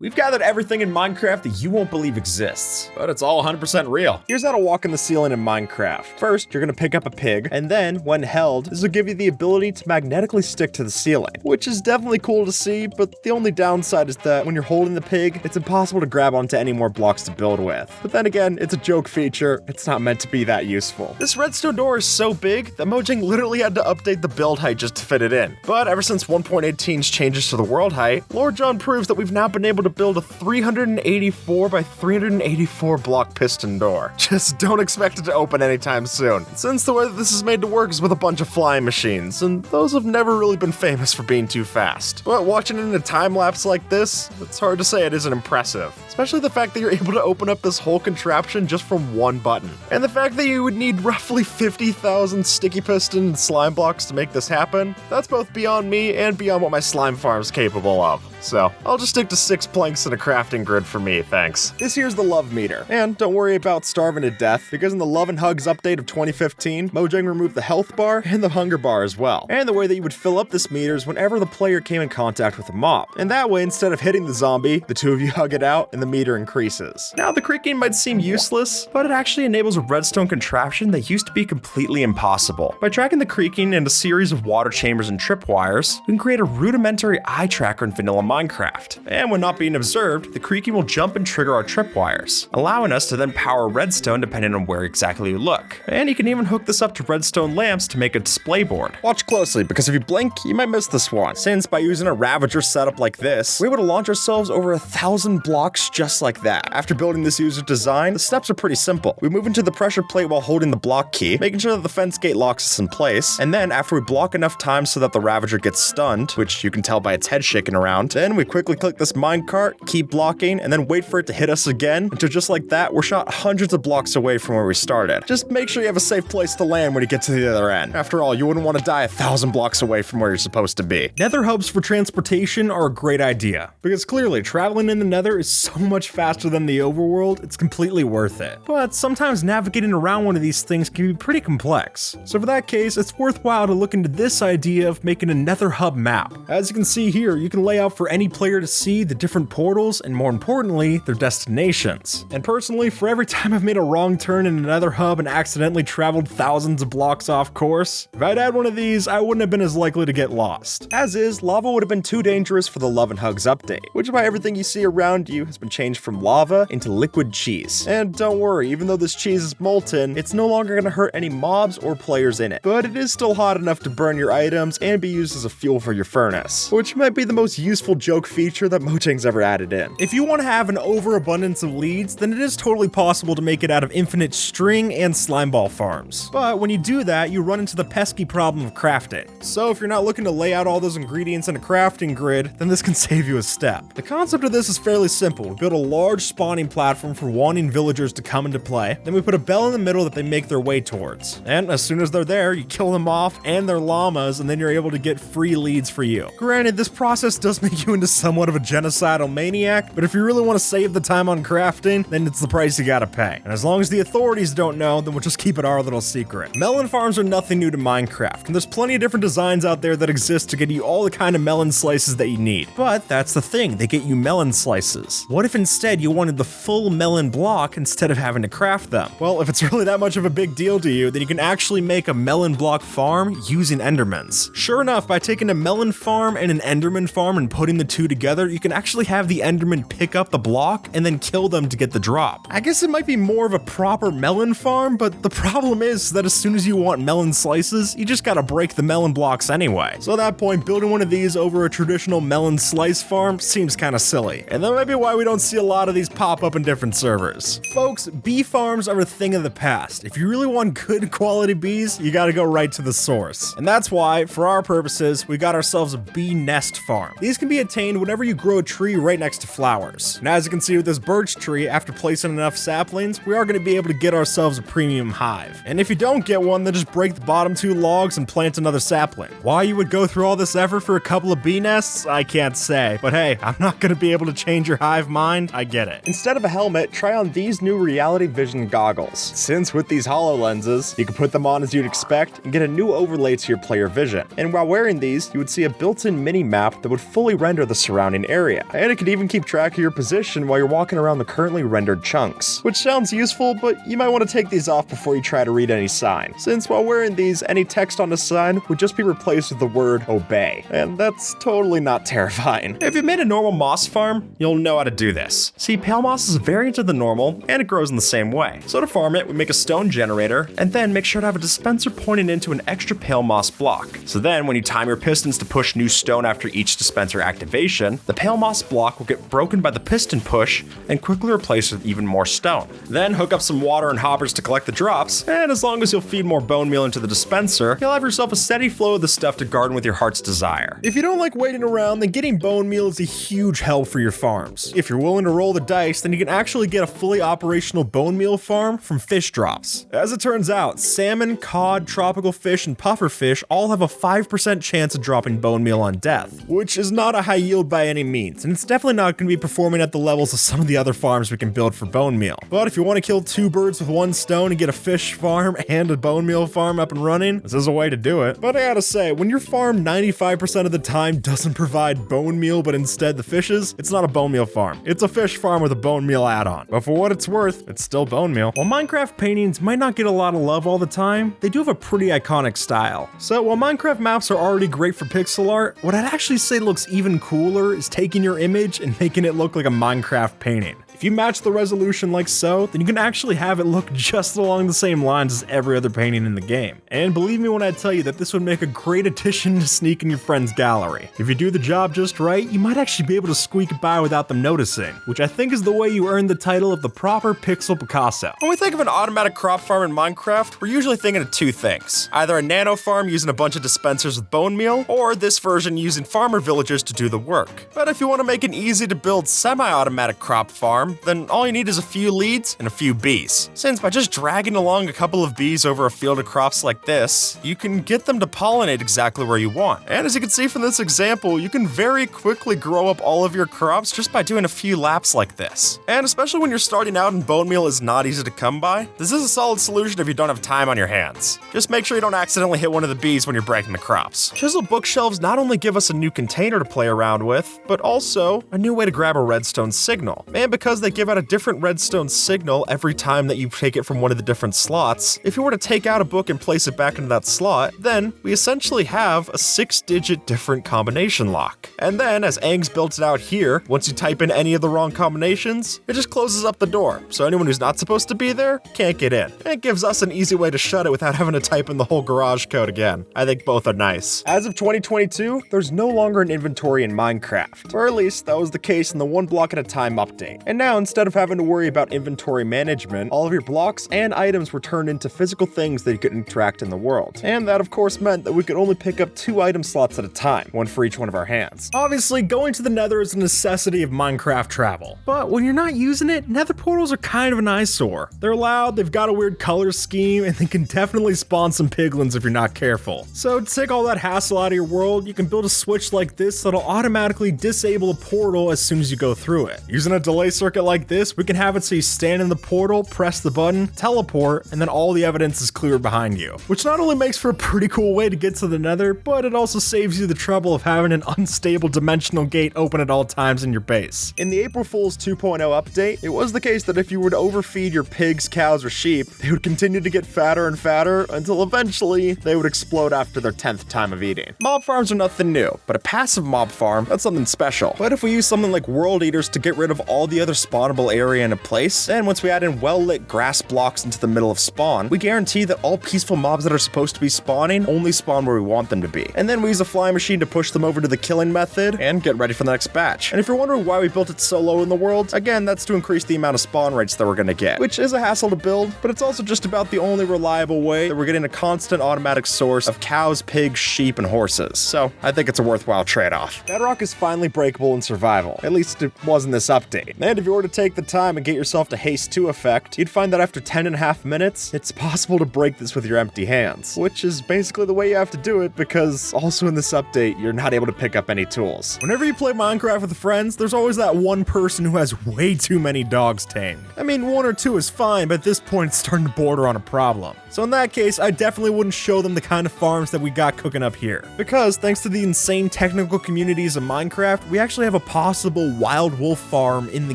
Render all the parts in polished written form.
We've gathered everything in Minecraft that you won't believe exists, but it's all 100% real. Here's how to walk on the ceiling in Minecraft. First, you're gonna pick up a pig, and then, when held, this will give you the ability to magnetically stick to the ceiling, which is definitely cool to see, but the only downside is that when you're holding the pig, it's impossible to grab onto any more blocks to build with. But then again, it's a joke feature, it's not meant to be that useful. This redstone door is so big that Mojang literally had to update the build height just to fit it in. But ever since 1.18's changes to the world height, LocalJon proves that we've now been able to build a 384 by 384 block piston door. Just don't expect it to open anytime soon, since the way that this is made to work is with a bunch of flying machines, and those have never really been famous for being too fast. But watching it in a time-lapse like this, it's hard to say it isn't impressive. Especially the fact that you're able to open up this whole contraption just from one button. And the fact that you would need roughly 50,000 sticky piston and slime blocks to make this happen, that's both beyond me and beyond what my slime farm's capable of. So, I'll just stick to 6 planks and a crafting grid for me, thanks. This here's the love meter. And don't worry about starving to death, because in the Love and Hugs update of 2015, Mojang removed the health bar and the hunger bar as well. And the way that you would fill up this meter is whenever the player came in contact with a mob. And that way, instead of hitting the zombie, the two of you hug it out and the meter increases. Now, the creaking might seem useless, but it actually enables a redstone contraption that used to be completely impossible. By tracking the creaking in a series of water chambers and tripwires, you can create a rudimentary eye tracker in vanilla Minecraft. And when not being observed, the creaking will jump and trigger our tripwires, allowing us to then power redstone depending on where exactly you look. And you can even hook this up to redstone lamps to make a display board. Watch closely, because if you blink, you might miss this one. Since by using a Ravager setup like this, we're able to launch ourselves over 1,000 blocks just like that. After building this user design, the steps are pretty simple. We move into the pressure plate while holding the block key, making sure that the fence gate locks us in place, and then after we block enough time so that the Ravager gets stunned, which you can tell by its head shaking around, then we quickly click this minecart, keep blocking, and then wait for it to hit us again, until just like that, we're shot hundreds of blocks away from where we started. Just make sure you have a safe place to land when you get to the other end. After all, you wouldn't want to die 1,000 blocks away from where you're supposed to be. Nether hubs for transportation are a great idea, because clearly traveling in the Nether is so much faster than the overworld, it's completely worth it. But sometimes navigating around one of these things can be pretty complex. So for that case, it's worthwhile to look into this idea of making a Nether hub map. As you can see here, you can lay out for any player to see the different portals and, more importantly, their destinations. And personally, for every time I've made a wrong turn in another hub and accidentally traveled thousands of blocks off course, if I'd had one of these, I wouldn't have been as likely to get lost. As is, lava would have been too dangerous for the Love and Hugs update, which is why everything you see around you has been changed from lava into liquid cheese. And don't worry, even though this cheese is molten, it's no longer going to hurt any mobs or players in it. But it is still hot enough to burn your items and be used as a fuel for your furnace, which might be the most useful joke feature that Mojang's ever added in. If you want to have an overabundance of leads, then it is totally possible to make it out of infinite string and slime ball farms. But when you do that, you run into the pesky problem of crafting. So if you're not looking to lay out all those ingredients in a crafting grid, then this can save you a step. The concept of this is fairly simple. We build a large spawning platform for wanting villagers to come into play, then we put a bell in the middle that they make their way towards. And as soon as they're there, you kill them off and their llamas, and then you're able to get free leads for you. Granted, this process does make you into somewhat of a genocidal maniac, but if you really want to save the time on crafting, then it's the price you gotta pay. And as long as the authorities don't know, then we'll just keep it our little secret. Melon farms are nothing new to Minecraft, and there's plenty of different designs out there that exist to get you all the kind of melon slices that you need. But that's the thing, they get you melon slices. What if instead you wanted the full melon block instead of having to craft them? Well, if it's really that much of a big deal to you, then you can actually make a melon block farm using endermans. Sure enough, by taking a melon farm and an enderman farm and putting the two together, you can actually have the enderman pick up the block and then kill them to get the drop. I guess it might be more of a proper melon farm, but the problem is that as soon as you want melon slices, you just gotta break the melon blocks anyway. So at that point, building one of these over a traditional melon slice farm seems kinda silly. And that might be why we don't see a lot of these pop up in different servers. Folks, bee farms are a thing of the past. If you really want good quality bees, you gotta go right to the source. And that's why, for our purposes, we got ourselves a bee nest farm. These can be attained whenever you grow a tree right next to flowers. And as you can see with this birch tree, after placing enough saplings, we are going to be able to get ourselves a premium hive. And if you don't get one, then just break the bottom 2 logs and plant another sapling. Why you would go through all this effort for a couple of bee nests, I can't say. But hey, I'm not going to be able to change your hive mind, I get it. Instead of a helmet, try on these new reality vision goggles. Since with these HoloLenses, you can put them on as you'd expect and get a new overlay to your player vision. And while wearing these, you would see a built-in mini map that would fully render render the surrounding area, and it can even keep track of your position while you're walking around the currently rendered chunks. Which sounds useful, but you might want to take these off before you try to read any sign, since while wearing these, any text on the sign would just be replaced with the word obey, and that's totally not terrifying. If you made a normal moss farm, you'll know how to do this. See, pale moss is a variant of the normal, and it grows in the same way. So to farm it, we make a stone generator, and then make sure to have a dispenser pointing into an extra pale moss block. So then, when you time your pistons to push new stone after each dispenser activation, the pale moss block will get broken by the piston push and quickly replaced with even more stone. Then hook up some water and hoppers to collect the drops, and as long as you'll feed more bone meal into the dispenser, you'll have yourself a steady flow of the stuff to garden with your heart's desire. If you don't like waiting around, then getting bone meal is a huge help for your farms. If you're willing to roll the dice, then you can actually get a fully operational bone meal farm from fish drops. As it turns out, salmon, cod, tropical fish, and pufferfish all have a 5% chance of dropping bone meal on death, which is not a high yield by any means, and it's definitely not going to be performing at the levels of some of the other farms we can build for bone meal. But if you want to kill two birds with one stone and get a fish farm and a bone meal farm up and running, this is a way to do it. But I gotta say, when your farm 95% of the time doesn't provide bone meal but instead the fishes, it's not a bone meal farm. It's a fish farm with a bone meal add-on. But for what it's worth, it's still bone meal. While Minecraft paintings might not get a lot of love all the time, they do have a pretty iconic style. So while Minecraft maps are already great for pixel art, what I'd actually say looks even cooler is taking your image and making it look like a Minecraft painting. If you match the resolution like so, then you can actually have it look just along the same lines as every other painting in the game. And believe me when I tell you that this would make a great addition to sneak in your friend's gallery. If you do the job just right, you might actually be able to squeak by without them noticing, which I think is the way you earn the title of the proper pixel Picasso. When we think of an automatic crop farm in Minecraft, we're usually thinking of two things. Either a nano farm using a bunch of dispensers with bone meal, or this version using farmer villagers to do the work. But if you want to make an easy to build semi-automatic crop farm, then all you need is a few leads and a few bees. Since by just dragging along a couple of bees over a field of crops like this, you can get them to pollinate exactly where you want. And as you can see from this example, you can very quickly grow up all of your crops just by doing a few laps like this. And especially when you're starting out and bone meal is not easy to come by, this is a solid solution if you don't have time on your hands. Just make sure you don't accidentally hit one of the bees when you're breaking the crops. Chiseled bookshelves not only give us a new container to play around with, but also a new way to grab a redstone signal. And because they give out a different redstone signal every time that you take it from one of the different slots, if you were to take out a book and place it back into that slot, then we essentially have a 6-digit different combination lock. And then, as Ang's built it out here, once you type in any of the wrong combinations, it just closes up the door, so anyone who's not supposed to be there can't get in. And it gives us an easy way to shut it without having to type in the whole garage code again. I think both are nice. As of 2022, there's no longer an inventory in Minecraft, or at least that was the case in the 1 block at a time update. And now, instead of having to worry about inventory management, all of your blocks and items were turned into physical things that you could interact in the world. And that of course meant that we could only pick up 2 item slots at a time, one for each one of our hands. Obviously, going to the nether is a necessity of Minecraft travel. But when you're not using it, nether portals are kind of an eyesore. They're loud, they've got a weird color scheme, and they can definitely spawn some piglins if you're not careful. So to take all that hassle out of your world, you can build a switch like this that'll automatically disable a portal as soon as you go through it. Using a delay circuit like this, we can have it so you stand in the portal, press the button, teleport, and then all the evidence is cleared behind you. Which not only makes for a pretty cool way to get to the nether, but it also saves you the trouble of having an unstable dimensional gate open at all times in your base. In the April Fool's 2.0 update, it was the case that if you were to overfeed your pigs, cows, or sheep, they would continue to get fatter and fatter until eventually they would explode after their 10th time of eating. Mob farms are nothing new, but a passive mob farm, that's something special. But if we use something like world eaters to get rid of all the other spawnable area in a place, then once we add in well-lit grass blocks into the middle of spawn, we guarantee that all peaceful mobs that are supposed to be spawning only spawn where we want them to be. And then we use a flying machine to push them over to the killing method and get ready for the next batch. And if you're wondering why we built it so low in the world, again, that's to increase the amount of spawn rates that we're gonna get, which is a hassle to build, but it's also just about the only reliable way that we're getting a constant automatic source of cows, pigs, sheep, and horses. So I think it's a worthwhile trade-off. Bedrock is finally breakable in survival. At least it was in this update. And if you were to take the time and get yourself to Haste 2 effect, you'd find that after 10.5 minutes, it's possible to break this with your empty hands, which is basically the way you have to do it because also in this update, you're not able to pick up any tools. Whenever you play Minecraft with friends, there's always that one person who has way too many dogs tamed. I mean, 1 or 2 is fine, but at this point, it's starting to border on a problem. So in that case, I definitely wouldn't show them the kind of farms that we got cooking up here. Because thanks to the insane technical communities of Minecraft, we actually have a possible wild wolf farm in the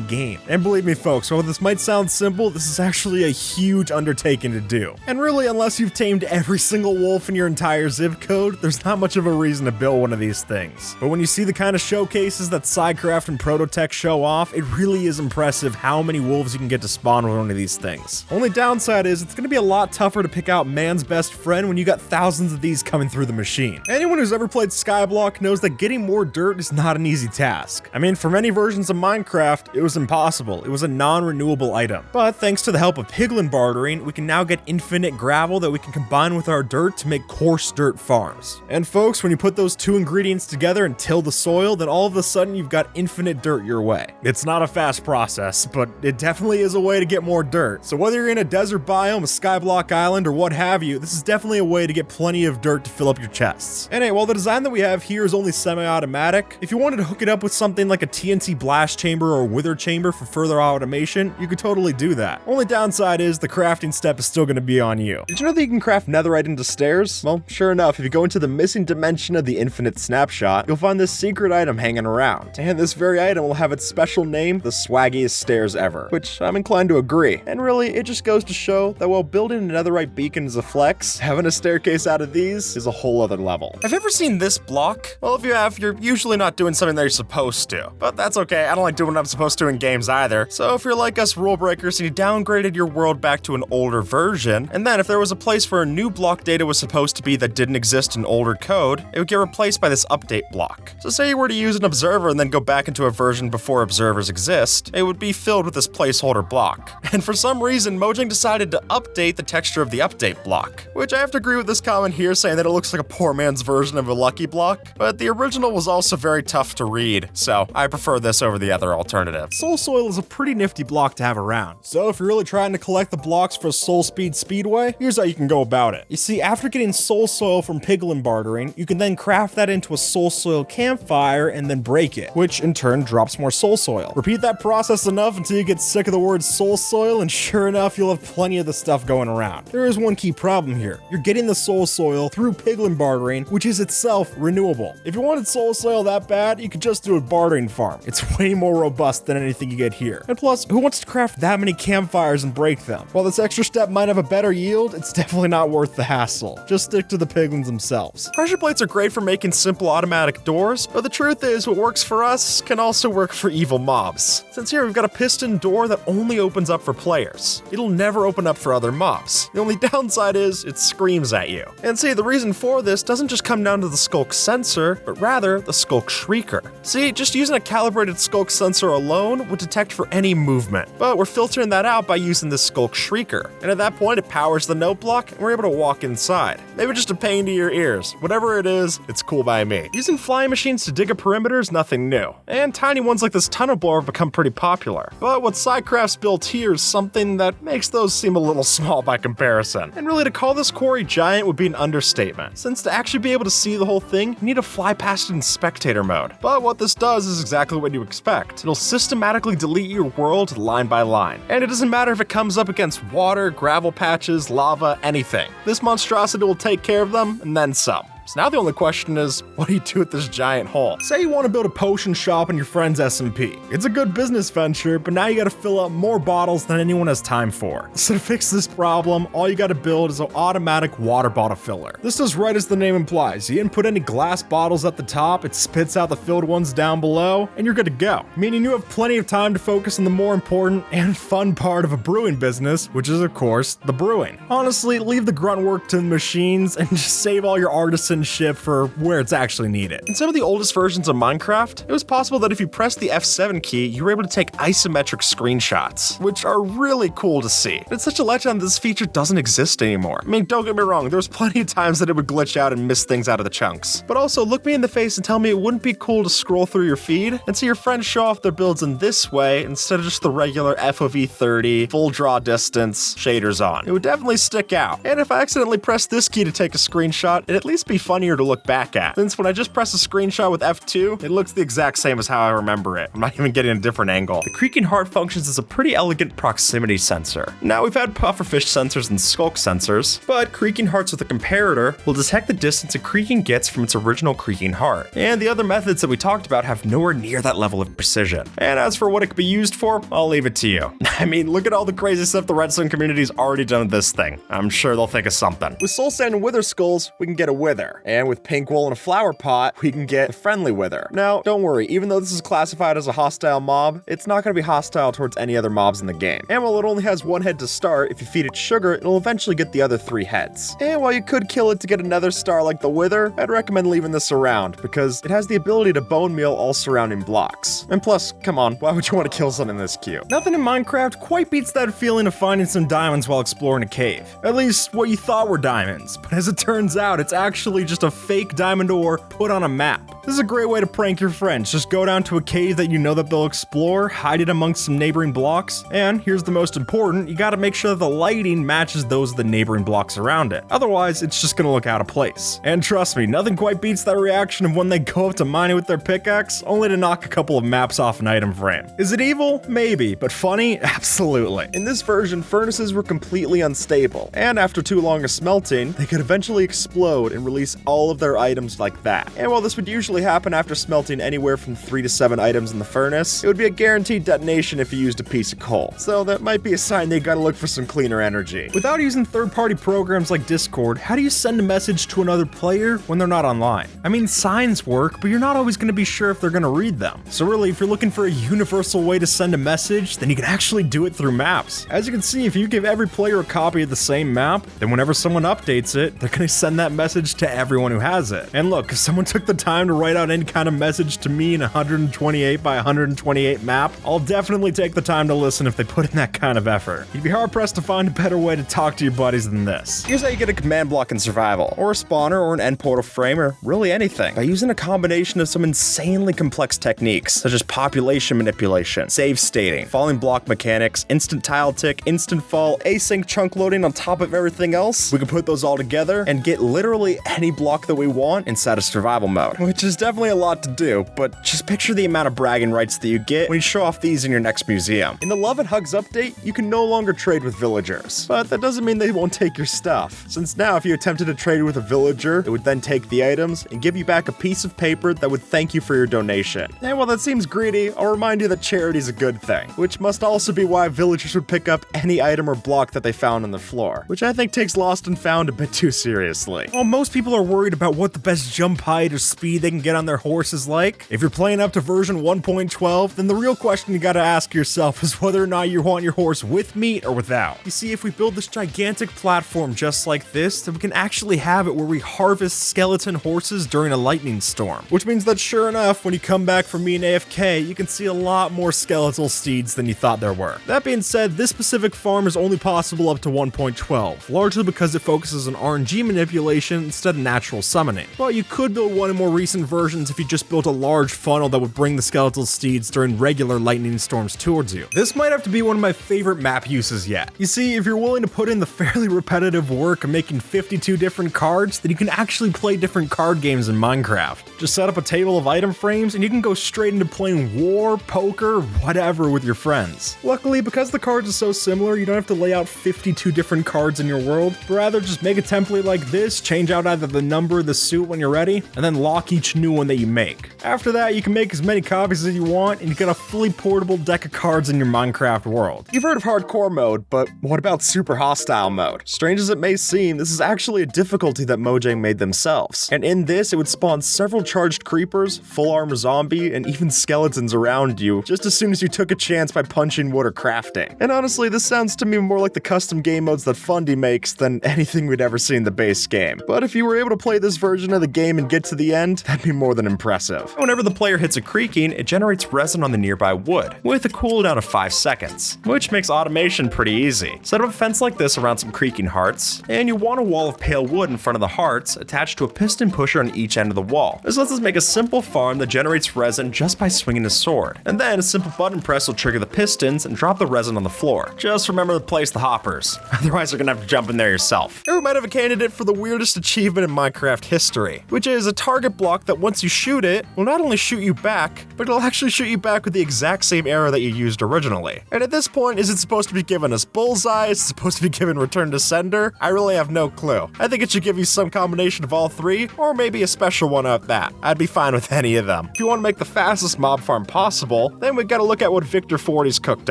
game. And believe me folks, while this might sound simple, this is actually a huge undertaking to do. And really, unless you've tamed every single wolf in your entire zip code, there's not much of a reason to build one of these things. But when you see the kind of showcases that Sidecraft and Prototech show off, it really is impressive how many wolves you can get to spawn with one of these things. Only downside is it's going to be a lot tougher to pick out man's best friend when you got thousands of these coming through the machine. Anyone who's ever played Skyblock knows that getting more dirt is not an easy task. I mean, for many versions of Minecraft, it was impossible. It was a non-renewable item. But thanks to the help of piglin bartering, we can now get infinite gravel that we can combine with our dirt to make coarse dirt farms. And folks, when you put those 2 ingredients together and till the soil, then all of a sudden you've got infinite dirt your way. It's not a fast process, but it definitely is a way to get more dirt. So whether you're in a desert biome, a Skyblock island, or what have you, this is definitely a way to get plenty of dirt to fill up your chests. And hey, while the design that we have here is only semi-automatic, if you wanted to hook it up with something like a TNT blast chamber or wither chamber for further automation, you could totally do that. Only downside is the crafting step is still going to be on you. Did you know that you can craft netherite into stairs? Well, sure enough, if you go into the missing dimension of the infinite snapshot, you'll find this secret item hanging around. And this very item will have its special name, the swaggiest stairs ever, which I'm inclined to agree. And really, it just goes to show that while building a netherite beacon is a flex, having a staircase out of these is a whole other level. Have you ever seen this block? Well, if you have, you're usually not doing something that you're supposed to. But that's okay, I don't like doing what I'm supposed to in games either. So if you're like us rule breakers and you downgraded your world back to an older version, and then if there was a place where a new block data was supposed to be that didn't exist in older code, it would get replaced by this update block. So say you were to use an observer and then go back into a version before observers exist, it would be filled with this placeholder block. And for some reason, Mojang decided to update the texture of the update block, which I have to agree with this comment here saying that it looks like a poor man's version of a lucky block, but the original was also very tough to read, so I prefer this over the other alternative. Soul Soil is a pretty nifty block to have around, so if you're really trying to collect the blocks for Soul Speed Speedway, here's how you can go about it. You see, after getting Soul Soil from piglin bartering, you can then craft that into a Soul Soil campfire and then break it, which in turn drops more Soul Soil. Repeat that process enough until you get sick of the word Soul Soil, and sure enough, you'll have plenty of the stuff going around. There is one key problem here. You're getting the Soul Soil through piglin bartering, which is itself renewable. If you wanted Soul Soil that bad, you could just do a bartering farm. It's way more robust than anything you get here. And plus, who wants to craft that many campfires and break them? While this extra step might have a better yield, it's definitely not worth the hassle. Just stick to the piglins themselves. Pressure plates are great for making simple automatic doors, but the truth is what works for us can also work for evil mobs. Since here we've got a piston door that only opens up for players. It'll never open up for other mobs. The only downside is it screams at you. And see, the reason for this doesn't just come down to the skulk sensor, but rather the skulk shrieker. See, just using a calibrated skulk sensor alone would detect for any movement, but we're filtering that out by using this skulk shrieker. And at that point, it powers the note block and we're able to walk inside. Maybe just a pain to your ears. Whatever it is, it's cool by me. Using flying machines to dig a perimeter is nothing new, and tiny ones like this tunnel blower have become pretty popular. But what Sidecraft's built here is something that makes those seem a little small by comparison. And really, to call this quarry giant would be an understatement, since to actually be able to see the whole thing, you need to fly past it in spectator mode. But what this does is exactly what you expect. It'll systematically delete your world line by line. And it doesn't matter if it comes up against water, gravel patches, lava, anything. This monstrosity will take care of them, and then some. So now the only question is, what do you do with this giant hole? Say you want to build a potion shop in your friend's SMP. It's a good business venture, but now you gotta fill up more bottles than anyone has time for. So to fix this problem, all you gotta build is an automatic water bottle filler. This does right as the name implies. You input any glass bottles at the top, it spits out the filled ones down below, and you're good to go. Meaning you have plenty of time to focus on the more important and fun part of a brewing business, which is of course, the brewing. Honestly, leave the grunt work to the machines and just save all your artisans citizenship for where it's actually needed. In some of the oldest versions of Minecraft, it was possible that if you pressed the F7 key, you were able to take isometric screenshots, which are really cool to see. But it's such a letdown that this feature doesn't exist anymore. I mean, don't get me wrong, there was plenty of times that it would glitch out and miss things out of the chunks. But also, look me in the face and tell me it wouldn't be cool to scroll through your feed and see your friends show off their builds in this way instead of just the regular FOV 30, full draw distance, shaders on. It would definitely stick out. And if I accidentally press this key to take a screenshot, it'd at least be funnier to look back at. Since when I just press a screenshot with F2, it looks the exact same as how I remember it. I'm not even getting a different angle. The creaking heart functions as a pretty elegant proximity sensor. Now, we've had pufferfish sensors and skulk sensors, but creaking hearts with a comparator will detect the distance a creaking gets from its original creaking heart. And the other methods that we talked about have nowhere near that level of precision. And as for what it could be used for, I'll leave it to you. I mean, look at all the crazy stuff the redstone community's already done with this thing. I'm sure they'll think of something. With soul sand and wither skulls, we can get a wither. And with pink wool and a flower pot, we can get a friendly wither. Now, don't worry, even though this is classified as a hostile mob, it's not going to be hostile towards any other mobs in the game. And while it only has one head to start, if you feed it sugar, it'll eventually get the other 3 heads. And while you could kill it to get another star like the wither, I'd recommend leaving this around, because it has the ability to bone meal all surrounding blocks. And plus, come on, why would you want to kill something this cute? Nothing in Minecraft quite beats that feeling of finding some diamonds while exploring a cave. At least, what you thought were diamonds, but as it turns out, it's actually just a fake diamond ore put on a map. This is a great way to prank your friends. Just go down to a cave that you know that they'll explore, hide it amongst some neighboring blocks, and here's the most important, you gotta make sure that the lighting matches those of the neighboring blocks around it. Otherwise, it's just gonna look out of place. And trust me, nothing quite beats that reaction of when they go up to mine it with their pickaxe, only to knock a couple of maps off an item frame. Is it evil? Maybe, but funny? Absolutely. In this version, furnaces were completely unstable, and after too long of smelting, they could eventually explode and release all of their items like that. And while this would usually happen after smelting anywhere from 3 to 7 items in the furnace, it would be a guaranteed detonation if you used a piece of coal. So that might be a sign they gotta look for some cleaner energy. Without using third-party programs like Discord, how do you send a message to another player when they're not online? I mean, signs work, but you're not always gonna be sure if they're gonna read them. So really, if you're looking for a universal way to send a message, then you can actually do it through maps. As you can see, if you give every player a copy of the same map, then whenever someone updates it, they're gonna send that message to everyone who has it. And look, if someone took the time to write out any kind of message to me in a 128 by 128 map, I'll definitely take the time to listen if they put in that kind of effort. You'd be hard-pressed to find a better way to talk to your buddies than this. Here's how you get a command block in survival, or a spawner, or an end portal frame, or really anything, by using a combination of some insanely complex techniques, such as population manipulation, save stating, falling block mechanics, instant tile tick, instant fall, async chunk loading on top of everything else. We can put those all together and get literally any block that we want inside of survival mode, which is definitely a lot to do, but just picture the amount of bragging rights that you get when you show off these in your next museum. In the Love and Hugs update, you can no longer trade with villagers, but that doesn't mean they won't take your stuff, since now if you attempted to trade with a villager, it would then take the items and give you back a piece of paper that would thank you for your donation. And while that seems greedy, I'll remind you that charity is a good thing, which must also be why villagers would pick up any item or block that they found on the floor, which I think takes Lost and Found a bit too seriously. While most people are worried about what the best jump height or speed they can get on their horse is like, if you're playing up to version 1.12, then the real question you gotta ask yourself is whether or not you want your horse with meat or without. You see, if we build this gigantic platform just like this, then we can actually have it where we harvest skeleton horses during a lightning storm, which means that sure enough, when you come back from being AFK, you can see a lot more skeletal steeds than you thought there were. That being said, this specific farm is only possible up to 1.12, largely because it focuses on RNG manipulation instead of natural summoning. But you could build one in more recent versions if you just built a large funnel that would bring the skeletal steeds during regular lightning storms towards you. This might have to be one of my favorite map uses yet. You see, if you're willing to put in the fairly repetitive work of making 52 different cards, then you can actually play different card games in Minecraft. Just set up a table of item frames and you can go straight into playing war, poker, whatever with your friends. Luckily, because the cards are so similar, you don't have to lay out 52 different cards in your world, but rather just make a template like this, change out either the number of the suit when you're ready, and then lock each each new one that you make. After that, you can make as many copies as you want, and you get a fully portable deck of cards in your Minecraft world. You've heard of hardcore mode, but what about super hostile mode? Strange as it may seem, this is actually a difficulty that Mojang made themselves. And in this, it would spawn several charged creepers, full armor zombie, and even skeletons around you just as soon as you took a chance by punching wood or crafting. And honestly, this sounds to me more like the custom game modes that Fundy makes than anything we'd ever see in the base game. But if you were able to play this version of the game and get to the end, that'd be more than impressive. Whenever the player hits a creaking, it generates resin on the nearby wood, with a cooldown of 5 seconds, which makes automation pretty easy. Set up a fence like this around some creaking hearts, and you want a wall of pale wood in front of the hearts attached to a piston pusher on each end of the wall. This lets us make a simple farm that generates resin just by swinging a sword. And then a simple button press will trigger the pistons and drop the resin on the floor. Just remember to place the hoppers, otherwise you're gonna have to jump in there yourself. Or we might have a candidate for the weirdest achievement in Minecraft history, which is a target block that once you shoot it, will not only shoot you back, but it'll actually shoot you back with the exact same arrow that you used originally. And at this point, is it supposed to be given as bullseye? Is it supposed to be given return to sender? I really have no clue. I think it should give you some combination of all three, or maybe a special one at that. I'd be fine with any of them. If you want to make the fastest mob farm possible, then we gotta look at what Victor 40's cooked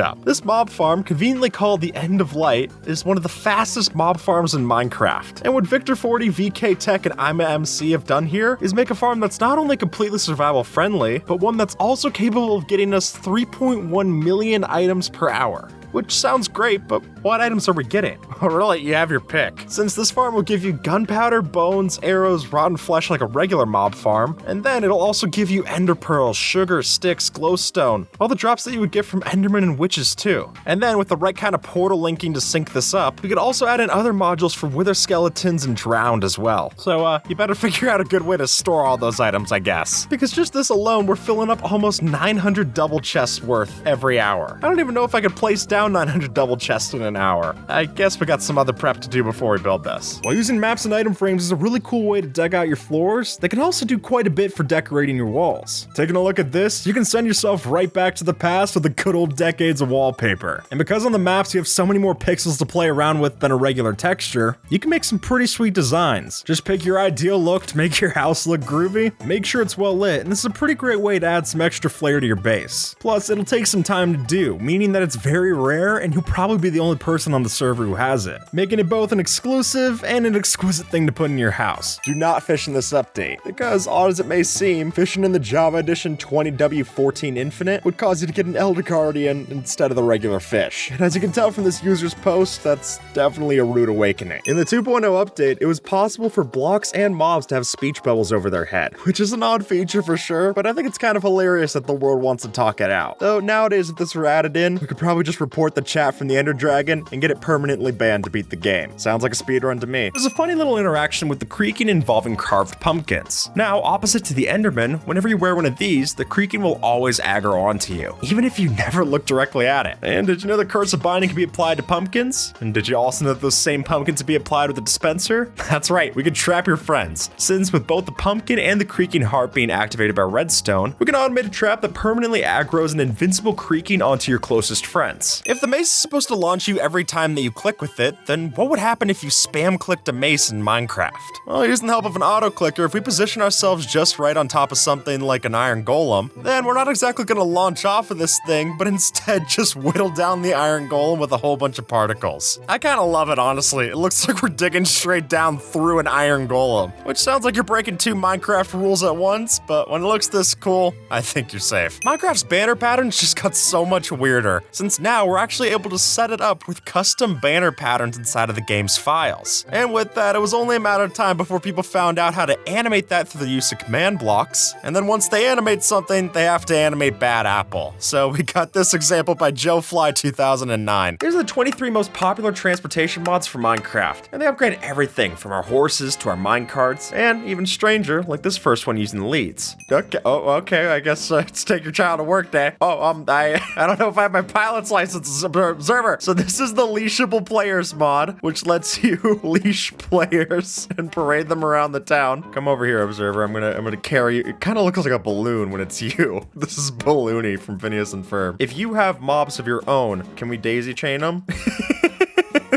up. This mob farm, conveniently called the End of Light, is one of the fastest mob farms in Minecraft. And what Victor 40, VK Tech, and I'm a MC have done here is make a farm that's not only completely survival friendly, but one that's also capable of getting us 3.1 million items per hour. Which sounds great, but what items are we getting? Oh, really, you have your pick. Since this farm will give you gunpowder, bones, arrows, rotten flesh like a regular mob farm, and then it'll also give you ender pearls, sugar, sticks, glowstone, all the drops that you would get from endermen and witches too. And then with the right kind of portal linking to sync this up, we could also add in other modules for wither skeletons and drowned as well. So you better figure out a good way to store all those items, I guess. Because just this alone, we're filling up almost 900 double chests worth every hour. I don't even know if I could place down 900 double chests in an hour. I guess we got some other prep to do before we build this. While using maps and item frames is a really cool way to deck out your floors, they can also do quite a bit for decorating your walls. Taking a look at this, you can send yourself right back to the past with the good old decades of wallpaper. And because on the maps you have so many more pixels to play around with than a regular texture, you can make some pretty sweet designs. Just pick your ideal look to make your house look groovy, make sure it's well lit, and this is a pretty great way to add some extra flair to your base. Plus, it'll take some time to do, meaning that it's very rare and you'll probably be the only person on the server who has it, making it both an exclusive and an exquisite thing to put in your house. Do not fish in this update, because odd as it may seem, fishing in the Java Edition 20W14 Infinite would cause you to get an Elder Guardian instead of the regular fish. And as you can tell from this user's post, that's definitely a rude awakening. In the 2.0 update, it was possible for blocks and mobs to have speech bubbles over their head, which is an odd feature for sure, but I think it's kind of hilarious that the world wants to talk it out. Though nowadays, if this were added in, we could probably just report the chat from the Ender Dragon and get it permanently banned to beat the game. Sounds like a speedrun to me. There's a funny little interaction with the creaking involving carved pumpkins. Now, opposite to the Enderman, whenever you wear one of these, the creaking will always aggro onto you, even if you never look directly at it. And did you know the Curse of Binding can be applied to pumpkins? And did you also know that those same pumpkins can be applied with a dispenser? That's right, we can trap your friends. Since with both the pumpkin and the creaking heart being activated by redstone, we can automate a trap that permanently aggroes an invincible creaking onto your closest friends. If the mace is supposed to launch you every time that you click with it, then what would happen if you spam clicked a mace in Minecraft? Well, using the help of an auto clicker, if we position ourselves just right on top of something like an iron golem, then we're not exactly going to launch off of this thing, but instead just whittle down the iron golem with a whole bunch of particles. I kind of love it, honestly. It looks like we're digging straight down through an iron golem, which sounds like you're breaking two Minecraft rules at once, but when it looks this cool, I think you're safe. Minecraft's banner patterns just got so much weirder, since now we're actually able to set it up with custom banner patterns inside of the game's files. And with that, it was only a matter of time before people found out how to animate that through the use of command blocks, and then once they animate something, they have to animate Bad Apple. So we got this example by JoeFly2009. These are the 23 most popular transportation mods for Minecraft, and they upgrade everything from our horses to our minecarts, and even stranger, like this first one using the leads. Okay, I guess it's take your child to work day. I don't know if I have my pilot's license as observer. So this is the leashable players mod, which lets you leash players and parade them around the town. Come over here, observer. I'm gonna carry you. It kind of looks like a balloon when it's you. This is Balloony from Phineas and Ferb. If you have mobs of your own, can we daisy chain them?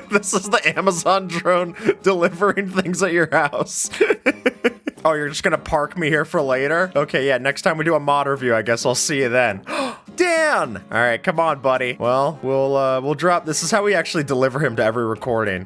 This is the Amazon drone delivering things at your house. Oh, you're just gonna park me here for later? Okay, yeah, next time we do a mod review, I guess I'll see you then. Dan! All right, come on, buddy. Well, we'll drop. This is how we actually deliver him to every recording.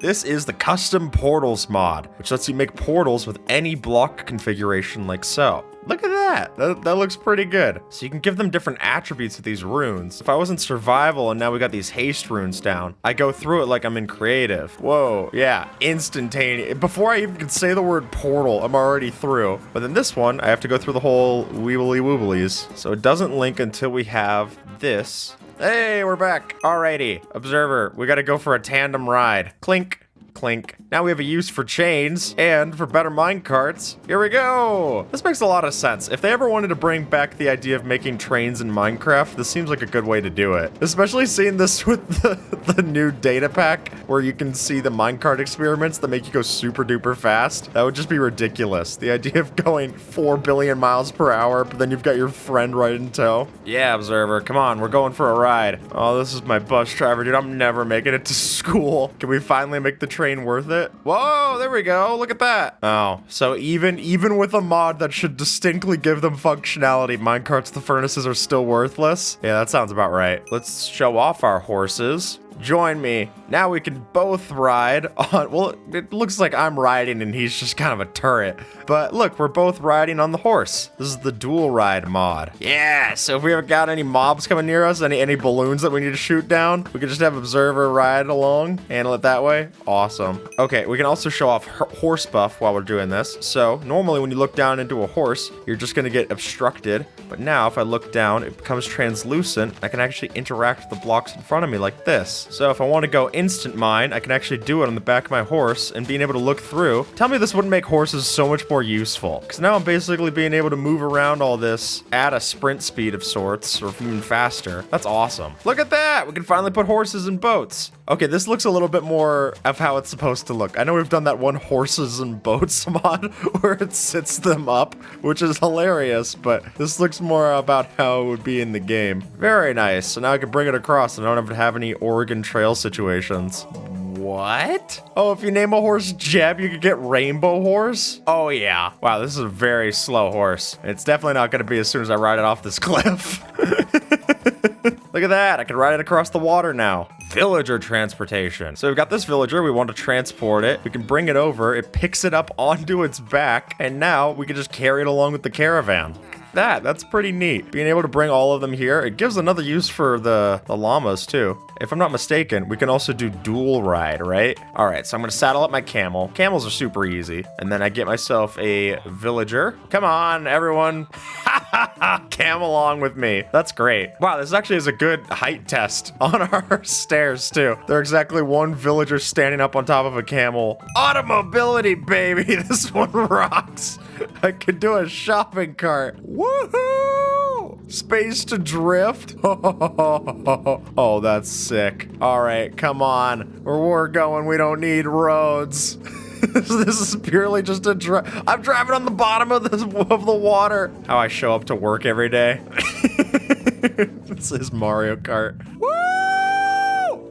This is the custom portals mod, which lets you make portals with any block configuration like so. Look at that. That looks pretty good. So you can give them different attributes with these runes. If I was in survival and now we got these haste runes down, I go through it like I'm in creative. Whoa, yeah, instantaneous. Before I even can say the word portal, I'm already through. But then this one, I have to go through the whole weebly wooblies. So it doesn't link until we have this. Hey, we're back. Alrighty, observer, we gotta go for a tandem ride. Clink. Clink. Now we have a use for chains and for better minecarts. Here we go. This makes a lot of sense. If they ever wanted to bring back the idea of making trains in Minecraft, this seems like a good way to do it. Especially seeing this with the new data pack where you can see the minecart experiments that make you go super duper fast. That would just be ridiculous. The idea of going 4 billion miles per hour, but then you've got your friend right in tow. Yeah, observer, come on, we're going for a ride. Oh, this is my bus driver, dude. I'm never making it to school. Can we finally make the train worth it? Whoa, there we go. Look at that. Oh, so even with a mod that should distinctly give them functionality, minecarts the furnaces are still worthless? Yeah, that sounds about right. Let's show off our horses. Join me. Now we can both ride on, well, it looks like I'm riding and he's just kind of a turret. But look, we're both riding on the horse. This is the dual ride mod. Yeah, so if we ever got any mobs coming near us, any balloons that we need to shoot down, we can just have observer ride along, handle it that way. Awesome. Okay, we can also show off horse buff while we're doing this. So normally when you look down into a horse, you're just gonna get obstructed. But now if I look down, it becomes translucent. I can actually interact with the blocks in front of me like this. So if I want to go instant mine, I can actually do it on the back of my horse and being able to look through. Tell me this wouldn't make horses so much more useful. Because now I'm basically being able to move around all this at a sprint speed of sorts, or even faster. That's awesome. Look at that! We can finally put horses in boats. Okay, this looks a little bit more of how it's supposed to look. I know we've done that one horses and boats mod where it sits them up, which is hilarious, but this looks more about how it would be in the game. Very nice. So now I can bring it across and I don't have to have any Oregon Trail situations. What? Oh, if you name a horse Jeb, you could get Rainbow Horse? Oh, yeah. Wow, this is a very slow horse. It's definitely not going to be as soon as I ride it off this cliff. Look at that. I can ride it across the water now. Villager transportation. So we've got this villager. We want to transport it. We can bring it over. It picks it up onto its back. And now we can just carry it along with the caravan. That's pretty neat. Being able to bring all of them here, it gives another use for the llamas too. If I'm not mistaken, we can also do dual ride, right? All right, so I'm gonna saddle up my camel. Camels are super easy. And then I get myself a villager. Come on, everyone. Camel along with me. That's great. Wow, this actually is a good height test on our stairs too. They're exactly one villager standing up on top of a camel. Automobility, baby. This one rocks. I could do a shopping cart. Woohoo! Space to drift. Oh, that's sick. All right, come on. Where we're going, we don't need roads. This is purely just a drive. I'm driving on the bottom of the water. How I show up to work every day. This is Mario Kart. Woo!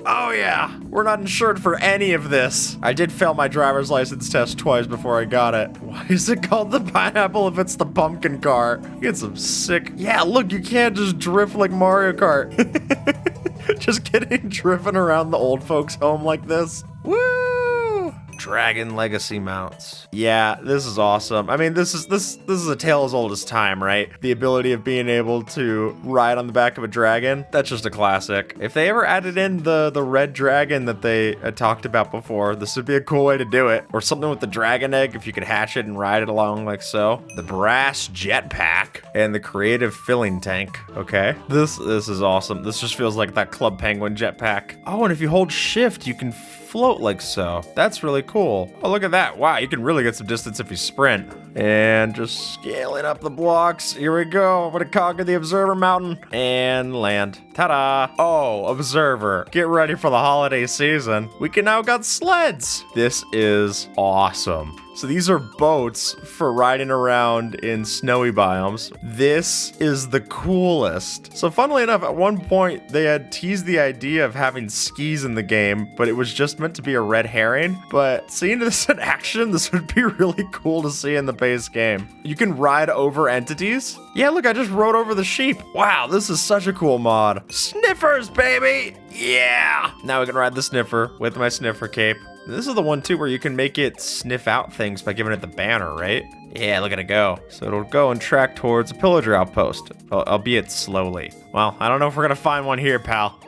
Oh yeah, we're not insured for any of this. I did fail my driver's license test twice before I got it. Why is it called the pineapple if it's the pumpkin car? You get some sick... Yeah, look, you can't just drift like Mario Kart. Just getting driven around the old folks' home like this. Woo! Dragon Legacy mounts. Yeah, this is awesome. I mean, this is a tale as old as time, right? The ability of being able to ride on the back of a dragon, that's just a classic. If they ever added in the red dragon that they had talked about before, this would be a cool way to do it. Or something with the dragon egg, if you could hatch it and ride it along like so. The brass jetpack and the creative filling tank. Okay, this is awesome. This just feels like that Club Penguin jetpack. Oh, and if you hold shift, you can float like so. That's really cool. Oh, look at that. Wow, you can really get some distance if you sprint. And just scaling up the blocks. Here we go. I'm gonna conquer the Observer Mountain and land. Ta-da. Oh, Observer. Get ready for the holiday season. We can now got sleds. This is awesome. So these are boats for riding around in snowy biomes. This is the coolest. So funnily enough, at one point they had teased the idea of having skis in the game, but it was just meant to be a red herring. But seeing this in action, this would be really cool to see in the base game. You can ride over entities. Yeah, look, I just rode over the sheep. Wow, this is such a cool mod. Sniffers, baby! Yeah! Now we can ride the sniffer with my sniffer cape. This is the one too where you can make it sniff out things by giving it the banner, right? Yeah, look at it go. So it'll go and track towards a pillager outpost, albeit slowly. Well, I don't know if we're gonna find one here, pal.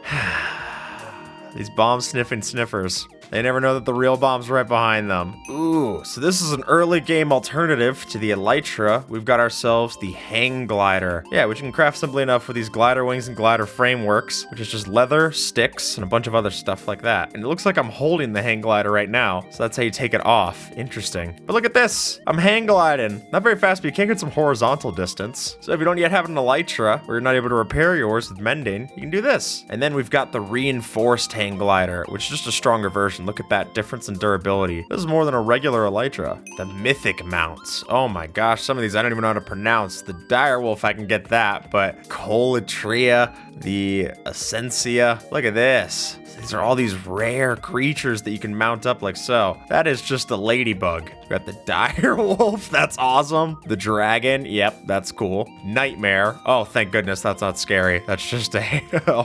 These bomb sniffing sniffers. They never know that the real bomb's right behind them. Ooh, so this is an early game alternative to the Elytra. We've got ourselves the hang glider. Yeah, which you can craft simply enough with these glider wings and glider frameworks, which is just leather, sticks, and a bunch of other stuff like that. And it looks like I'm holding the hang glider right now, so that's how you take it off. Interesting. But look at this, I'm hang gliding. Not very fast, but you can get some horizontal distance. So if you don't yet have an Elytra, or you're not able to repair yours with mending, you can do this. And then we've got the reinforced hang glider, which is just a stronger version. Look at that difference in durability. This is more than a regular Elytra. The mythic mounts. Oh my gosh, some of these I don't even know how to pronounce. The direwolf, I can get that, but Colatria, the Essentia. Look at this. These are all these rare creatures that you can mount up like so. That is just a ladybug. We got the direwolf. That's awesome. The dragon. Yep, that's cool. Nightmare. Oh, thank goodness that's not scary. That's just a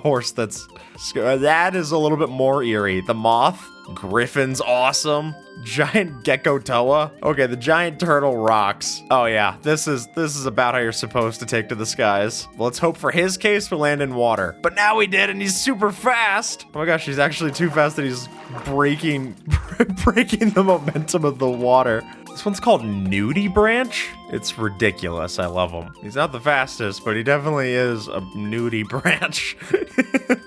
horse that's... That is a little bit more eerie. The moth. Griffin's awesome. Giant gecko toa. Okay, the giant turtle rocks. Oh yeah, this is about how you're supposed to take to the skies. Well, let's hope for his case we land in water. But now we did, and he's super fast. Oh my gosh, he's actually too fast that he's breaking the momentum of the water. This one's called Nudie Branch. It's ridiculous. I love him. He's not the fastest, but he definitely is a nudie branch.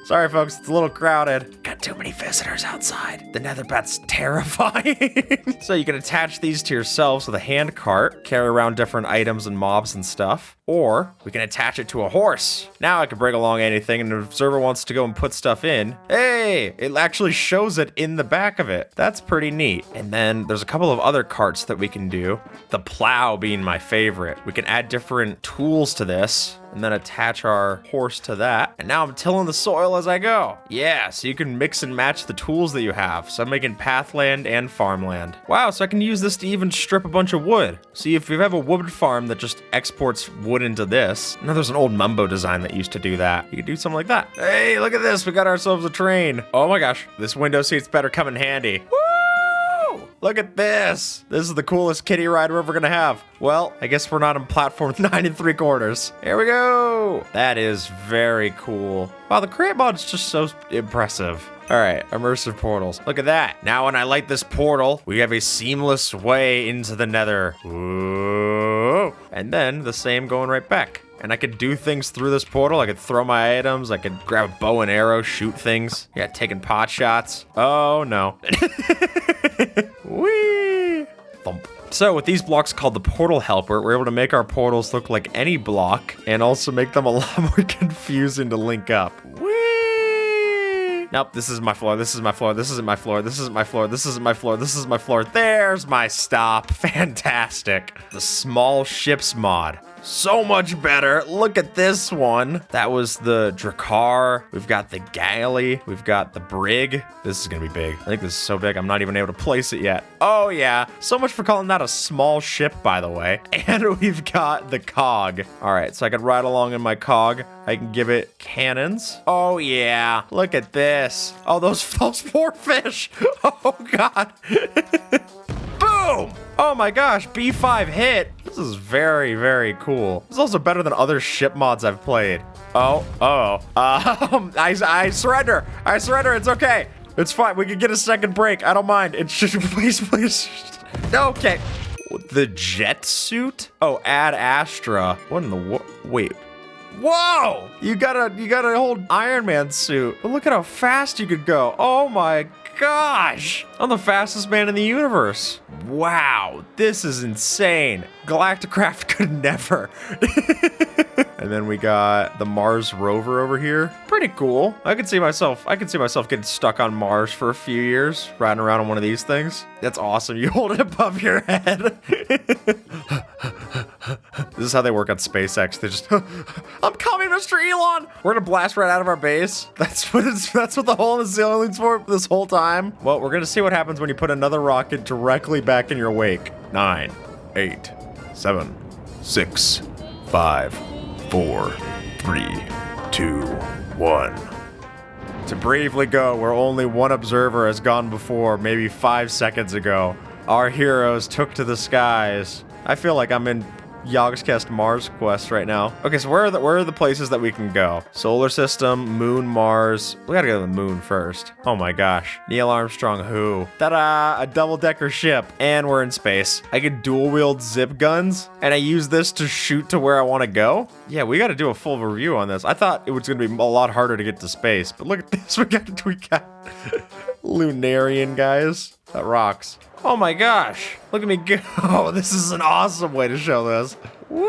Sorry, folks. It's a little crowded. Got too many visitors outside. The Netherbat's terrifying. So you can attach these to yourselves with a hand cart, carry around different items and mobs and stuff. Or we can attach it to a horse. Now I can bring along anything, and an observer wants to go and put stuff in. Hey, it actually shows it in the back of it. That's pretty neat. And then there's a couple of other carts that we can do. The plow being my favorite. We can add different tools to this and then attach our horse to that. And now I'm tilling the soil as I go. Yeah, so you can mix and match the tools that you have. So I'm making pathland and farmland. Wow, so I can use this to even strip a bunch of wood. See, if you have a wood farm that just exports wood into this, now there's an old Mumbo design that used to do that. You could do something like that. Hey, look at this, we got ourselves a train. Oh my gosh, this window seat's better come in handy. Woo! Look at this. This is the coolest kiddie ride we're ever gonna have. Well, I guess we're not on platform 9 3/4. Here we go. That is very cool. Wow, the crate mod's just so impressive. All right, immersive portals. Look at that. Now when I light this portal, we have a seamless way into the nether. Whoa. And then the same going right back. And I could do things through this portal. I could throw my items. I could grab a bow and arrow, shoot things. Yeah, taking pot shots. Oh no. Whee! Thump. So with these blocks called the portal helper, we're able to make our portals look like any block and also make them a lot more confusing to link up. Whee! Nope, this is my floor. This is my floor. This isn't my floor. This isn't my floor. This isn't my floor. This is my floor. There's my stop. Fantastic. The small ships mod. So much better. Look at this one. That was the Drakkar. We've got the galley. We've got the brig. This is gonna be big. I think this is so big I'm not even able to place it yet. Oh yeah. So much for calling that a small ship, by the way. And we've got the cog. All right, so I can ride along in my cog. I can give it cannons. Oh yeah. Look at this. Oh, those poor fish. Oh God. Boom! Oh my gosh, B5 hit. This is very, very cool. This is also better than other ship mods I've played. I surrender. I surrender, it's okay. It's fine, we can get a second break. I don't mind. It's just, please. Okay. The jet suit? Oh, Ad Astra. What in the, wait. Whoa! You got a whole Iron Man suit. But look at how fast you could go. Oh my gosh! I'm the fastest man in the universe. Wow, this is insane. Galacticraft could never. And then we got the Mars rover over here. Pretty cool. I could see myself getting stuck on Mars for a few years, riding around on one of these things. That's awesome. You hold it above your head. This is how they work on SpaceX. They just, I'm coming, Mr. Elon. We're gonna blast right out of our base. That's what the hole in the ceiling's for this whole time. Well, we're gonna see what happens when you put another rocket directly back in your wake. 9, 8, 7, 6, 5, 4, 3, 2, 1. To bravely go where only one observer has gone before, maybe 5 seconds ago. Our heroes took to the skies. I feel like I'm in Yogscast Mars Quest right now. Okay, so where are the places that we can go? Solar system, moon, Mars. We gotta go to the moon first. Oh my gosh. Neil Armstrong, who? Ta-da! A double-decker ship. And we're in space. I can dual-wield zip guns, and I use this to shoot to where I want to go? Yeah, we gotta do a full review on this. I thought it was gonna be a lot harder to get to space, but look at this. We got Lunarian guys. That rocks. Oh my gosh, look at me go. This is an awesome way to show this. Woo!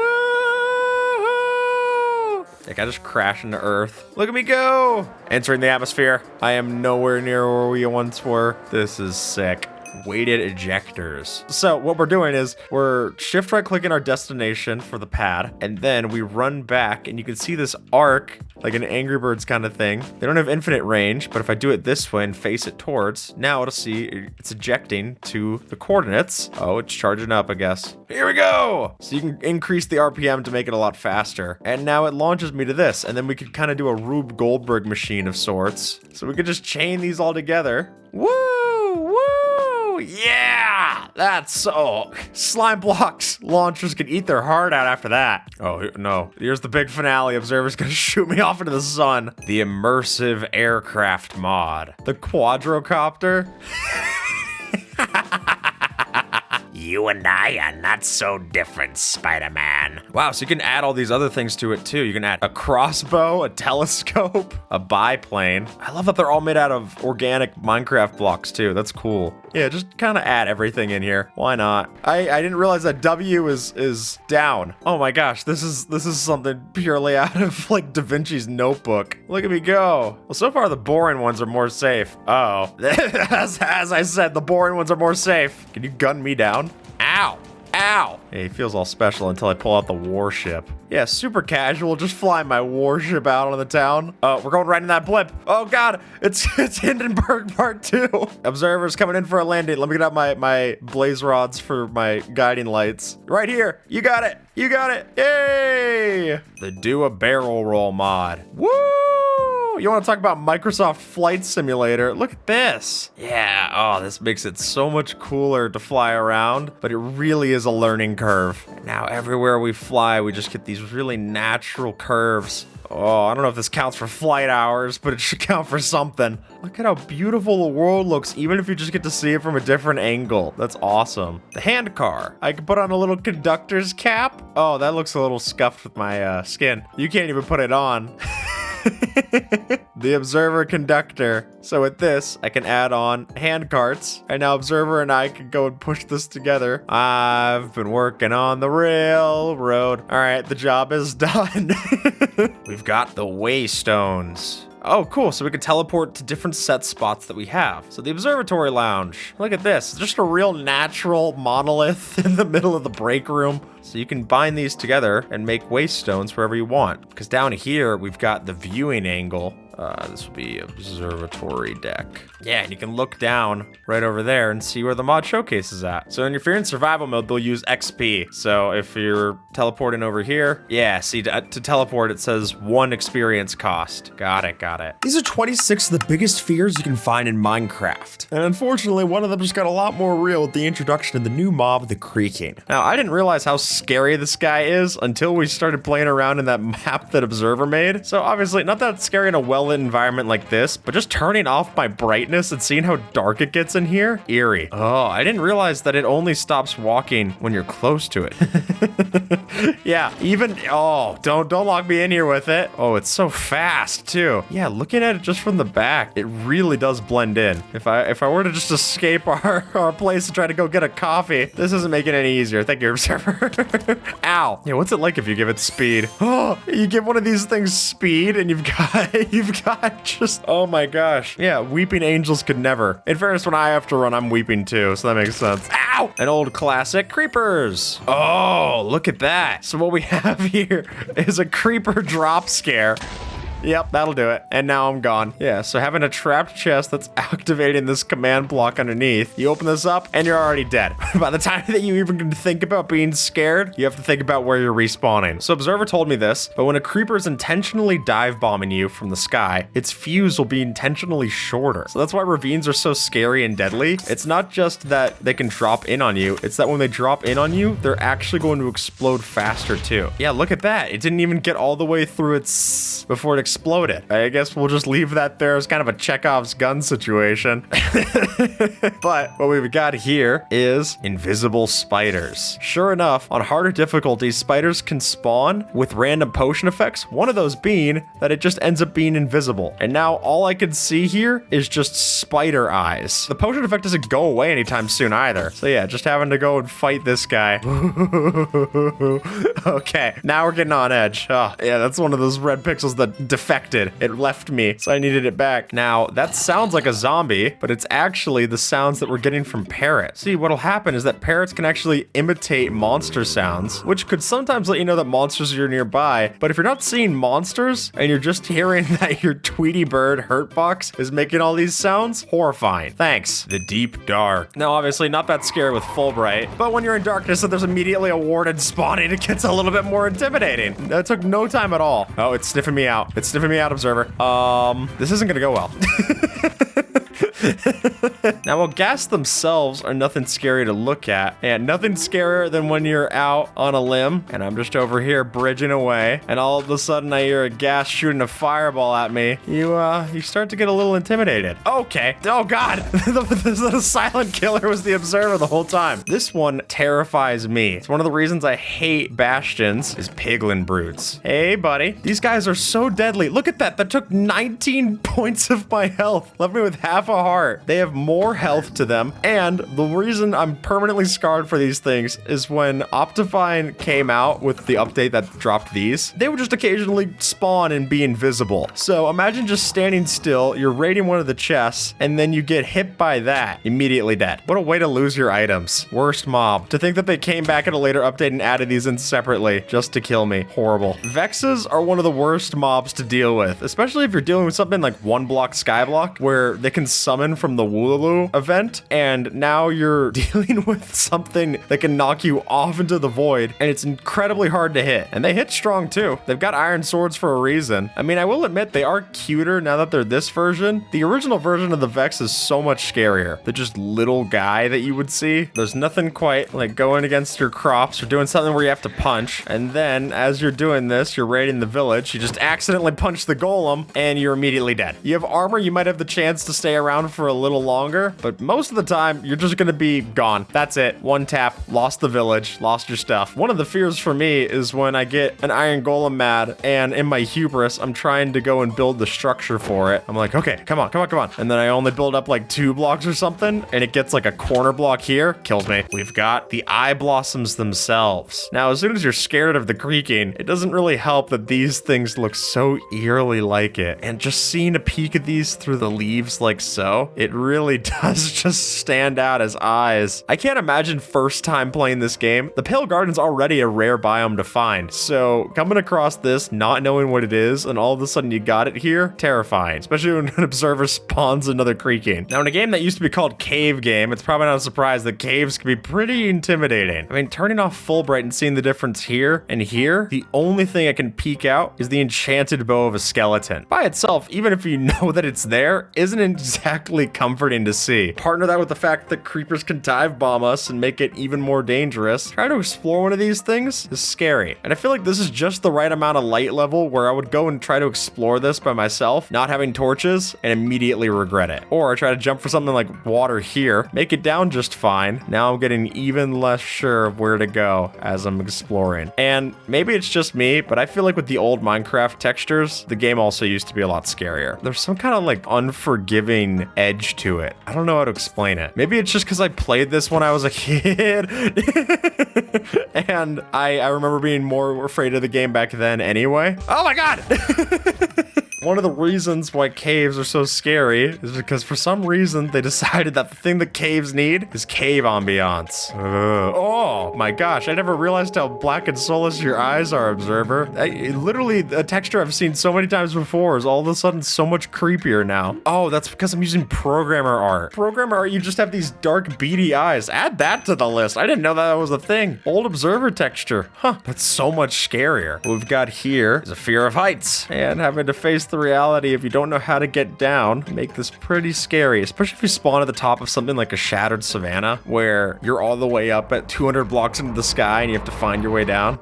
Like I just crashed into Earth. Look at me go. Entering the atmosphere. I am nowhere near where we once were. This is sick. Weighted ejectors. So what we're doing is we're shift right clicking our destination for the pad, and then we run back, and you can see this arc like an Angry Birds kind of thing. They don't have infinite range, but if I do it this way and face it towards, now it'll see it's ejecting to the coordinates. Oh, it's charging up, I guess. Here we go. So you can increase the RPM to make it a lot faster. And now it launches me to this, and then we could kind of do a Rube Goldberg machine of sorts. So we could just chain these all together. Woo! Woo! Yeah! That's so... Slime blocks launchers can eat their heart out after that. Oh, no. Here's the big finale. Observer's gonna shoot me off into the sun. The immersive aircraft mod. The quadrocopter. You and I are not so different, Spider-Man. Wow, so you can add all these other things to it too. You can add a crossbow, a telescope, a biplane. I love that they're all made out of organic Minecraft blocks too. That's cool. Yeah, just kind of add everything in here. Why not? I didn't realize that W is down. Oh my gosh, this is something purely out of like Da Vinci's Notebook. Look at me go. Well, so far the boring ones are more safe. Oh, as I said, the boring ones are more safe. Can you gun me down? Ow! Ow! Hey, he feels all special until I pull out the warship. Yeah, super casual, just flying my warship out on the town. Oh, we're going right in that blimp. Oh god, it's Hindenburg Part 2. Observers coming in for a landing. Let me get out my blaze rods for my guiding lights. Right here, you got it, you got it, yay! The Do a Barrel Roll mod. Woo! You want to talk about Microsoft Flight Simulator? Look at this. Yeah, oh, this makes it so much cooler to fly around, but it really is a learning curve. Now, everywhere we fly, we just get these really natural curves. Oh, I don't know if this counts for flight hours, but it should count for something. Look at how beautiful the world looks, even if you just get to see it from a different angle. That's awesome. The hand car. I can put on a little conductor's cap. Oh, that looks a little scuffed with my skin. You can't even put it on. The observer conductor. So with this, I can add on hand carts, and now observer and I can go and push this together. I've been working on the railroad. All right, the job is done. We've got the waystones. Oh, cool. So we can teleport to different set spots that we have. So the observatory lounge. Look at this. Just a real natural monolith in the middle of the break room. So you can bind these together and make waystones wherever you want. Because down here, we've got the viewing angle. This will be observatory deck. Yeah, and you can look down right over there and see where the mod showcase is at. So if you're in survival mode, they'll use XP. So if you're teleporting over here, yeah, see, to teleport, it says 1 experience cost. Got it. got it. These are 26 of the biggest fears you can find in Minecraft. And unfortunately, one of them just got a lot more real with the introduction of the new mob, the creaking. Now, I didn't realize how scary this guy is until we started playing around in that map that Observer made. So obviously, not that scary in a well-lit environment like this, but just turning off my brightness and seeing how dark it gets in here, eerie. Oh, I didn't realize that it only stops walking when you're close to it. Yeah, even, oh, don't lock me in here with it. Oh, it's so fast too. Yeah, looking at it just from the back, it really does blend in. If I were to just escape our place and try to go get a coffee, this isn't making it any easier. Thank you, Observer. Ow. Yeah, what's it like if you give it speed? Oh, you give one of these things speed and you've got just, oh my gosh. Yeah, weeping angels could never. In fairness, when I have to run, I'm weeping too, so that makes sense. Ow! An old classic, creepers. Oh, look at that. So what we have here is a creeper drop scare. Yep, that'll do it. And now I'm gone. Yeah, so having a trapped chest that's activating this command block underneath, you open this up and you're already dead. By the time that you even can think about being scared, you have to think about where you're respawning. So Observer told me this, but when a creeper is intentionally dive bombing you from the sky, its fuse will be intentionally shorter. So that's why ravines are so scary and deadly. It's not just that they can drop in on you, it's that when they drop in on you, they're actually going to explode faster too. Yeah, look at that. It didn't even get all the way through its before it exploded. I guess we'll just leave that there as kind of a Chekhov's gun situation. But what we've got here is invisible spiders. Sure enough, on harder difficulties, spiders can spawn with random potion effects, one of those being that it just ends up being invisible. And now all I can see here is just spider eyes. The potion effect doesn't go away anytime soon either. So yeah, just having to go and fight this guy. Okay, now we're getting on edge. Oh, yeah, that's one of those red pixels that defected. It left me, so I needed it back. Now, that sounds like a zombie, but it's actually the sounds that we're getting from parrots. See, what'll happen is that parrots can actually imitate monster sounds, which could sometimes let you know that monsters are nearby. But if you're not seeing monsters and you're just hearing that your Tweety Bird Hurtbox is making all these sounds, horrifying. Thanks. The deep dark. Now, obviously, not that scary with Fulbright, but when you're in darkness and there's immediately a warden spawning, it gets a little bit more intimidating. That took no time at all. Oh, it's sniffing me out. It's sniffing me out, Observer. This isn't gonna go well. Now, while ghast themselves are nothing scary to look at, and nothing scarier than when you're out on a limb, and I'm just over here bridging away, and all of a sudden I hear a ghast shooting a fireball at me, you start to get a little intimidated. Okay. Oh God, the silent killer was the Observer the whole time. This one terrifies me. It's one of the reasons I hate bastions is piglin brutes. Hey, buddy. These guys are so deadly. Look at that. That took 19 points of my health. Left me with half a heart. They have more health to them, and the reason I'm permanently scarred for these things is when Optifine came out with the update that dropped these, they would just occasionally spawn and be invisible. So imagine just standing still, you're raiding one of the chests, and then you get hit by that, immediately dead. What a way to lose your items. Worst mob. To think that they came back at a later update and added these in separately just to kill me. Horrible. Vexes are one of the worst mobs to deal with, especially if you're dealing with something like one block skyblock where they can summon from the Wooloo event, and now you're dealing with something that can knock you off into the void, and it's incredibly hard to hit. And they hit strong too. They've got iron swords for a reason. I mean, I will admit they are cuter now that they're this version. The original version of the Vex is so much scarier. The just little guy that you would see. There's nothing quite like going against your crops or doing something where you have to punch, and then as you're doing this, you're raiding the village, you just accidentally punch the golem, and you're immediately dead. You have armor, you might have the chance to stay around for a little longer, but most of the time, you're just gonna be gone. That's it. One tap, lost the village, lost your stuff. One of the fears for me is when I get an iron golem mad, and in my hubris, I'm trying to go and build the structure for it. I'm like, okay, come on, come on, come on. And then I only build up like 2 blocks or something, and it gets like a corner block here, kills me. We've got the eye blossoms themselves. Now, as soon as you're scared of the creaking, it doesn't really help that these things look so eerily like it. And just seeing a peek at these through the leaves like so, though. It really does just stand out as eyes. I can't imagine first time playing this game. The Pale Garden's already a rare biome to find, so coming across this, not knowing what it is, and all of a sudden you got it here, terrifying, especially when an observer spawns another creaking. Now, in a game that used to be called Cave Game, it's probably not a surprise that caves can be pretty intimidating. I mean, turning off Fulbright and seeing the difference here and here, the only thing I can peek out is the enchanted bow of a skeleton. By itself, even if you know that it's there, isn't exactly comforting to see. Partner that with the fact that creepers can dive bomb us and make it even more dangerous. Trying to explore one of these things is scary. And I feel like this is just the right amount of light level where I would go and try to explore this by myself, not having torches, and immediately regret it. Or I try to jump for something like water here, make it down just fine. Now I'm getting even less sure of where to go as I'm exploring. And maybe it's just me, but I feel like with the old Minecraft textures, the game also used to be a lot scarier. There's some kind of like unforgiving edge to it. I don't know how to explain it. Maybe it's just because I played this when I was a kid. And I remember being more afraid of the game back then anyway. Oh my God! One of the reasons why caves are so scary is because for some reason they decided that the thing that caves need is cave ambiance. Oh my gosh, I never realized how black and soulless your eyes are, observer. Literally, a texture I've seen so many times before is all of a sudden so much creepier now. Oh, that's because I'm using programmer art. Programmer art, you just have these dark beady eyes. Add that to the list. I didn't know that was a thing. Old observer texture. Huh, that's so much scarier. What we've got here is a fear of heights and having to face the reality if you don't know how to get down. Make this pretty scary, especially if you spawn at the top of something like a shattered savanna where you're all the way up at 200 blocks into the sky and you have to find your way down.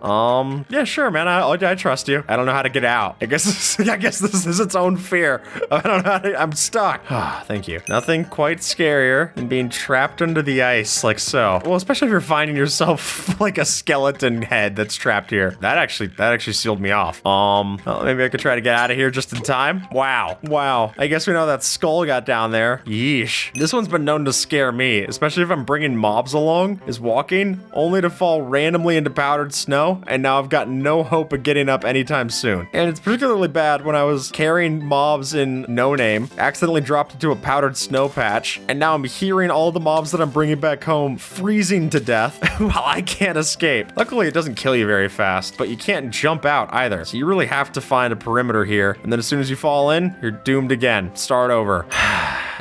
Yeah, sure, man. I trust you. I don't know how to get out. I guess this is its own fear. I don't know how to, I'm stuck. Thank you. Nothing quite scarier than being trapped under the ice like so. Well, especially if you're finding yourself like a skeleton head that's trapped here. That actually sealed me off. Well, maybe I could try to get out of here just in time. Wow. I guess we know that skull got down there. Yeesh. This one's been known to scare me, especially if I'm bringing mobs along, is walking only to fall randomly into powdered snow, and now I've got no hope of getting up anytime soon. And it's particularly bad when I was carrying mobs in No Name, accidentally dropped into a powdered snow patch, and now I'm hearing all the mobs that I'm bringing back home freezing to death while I can't escape. Luckily, it doesn't kill you very fast, but you can't jump out either, so you really have to find a perimeter here, and then as soon as you fall in, you're doomed again. Start over.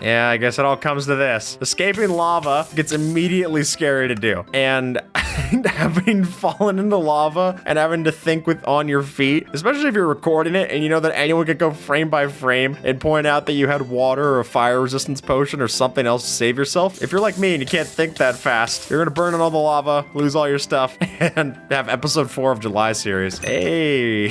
Yeah, I guess it all comes to this. Escaping lava gets immediately scary to do. And having fallen into lava and having to think on your feet, especially if you're recording it and you know that anyone could go frame by frame and point out that you had water or a fire resistance potion or something else to save yourself. If you're like me and you can't think that fast, you're gonna burn in all the lava, lose all your stuff, and have episode 4 of July series. Hey,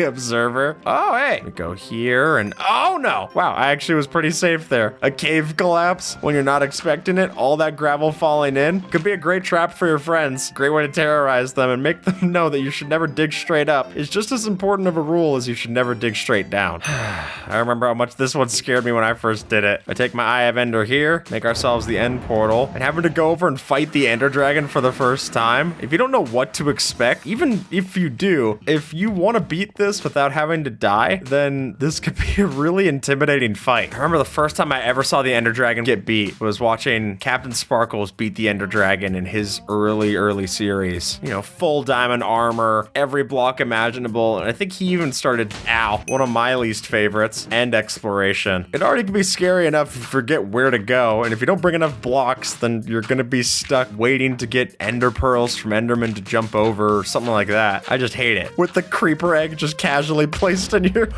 observer. Oh, hey. We go here and oh no. Wow, I actually was pretty safe there. A cave collapse when you're not expecting it, all that gravel falling in, could be a great trap for your friends. Great way to terrorize them and make them know that you should never dig straight up. It's just as important of a rule as you should never dig straight down. I remember how much this one scared me when I first did it. I take my Eye of Ender here, make ourselves the end portal, and having to go over and fight the Ender Dragon for the first time. If you don't know what to expect, even if you do, if you want to beat this without having to die, then this could be a really intimidating fight. I remember the first time I ever saw the Ender Dragon get beat was watching Captain Sparkles beat the Ender Dragon in his early series. You know, full diamond armor, every block imaginable, and I think he even started, one of my least favorites, end exploration. It already can be scary enough if you forget where to go, and if you don't bring enough blocks, then you're gonna be stuck waiting to get ender pearls from Enderman to jump over or something like that. I just hate it. With the creeper egg just casually placed in your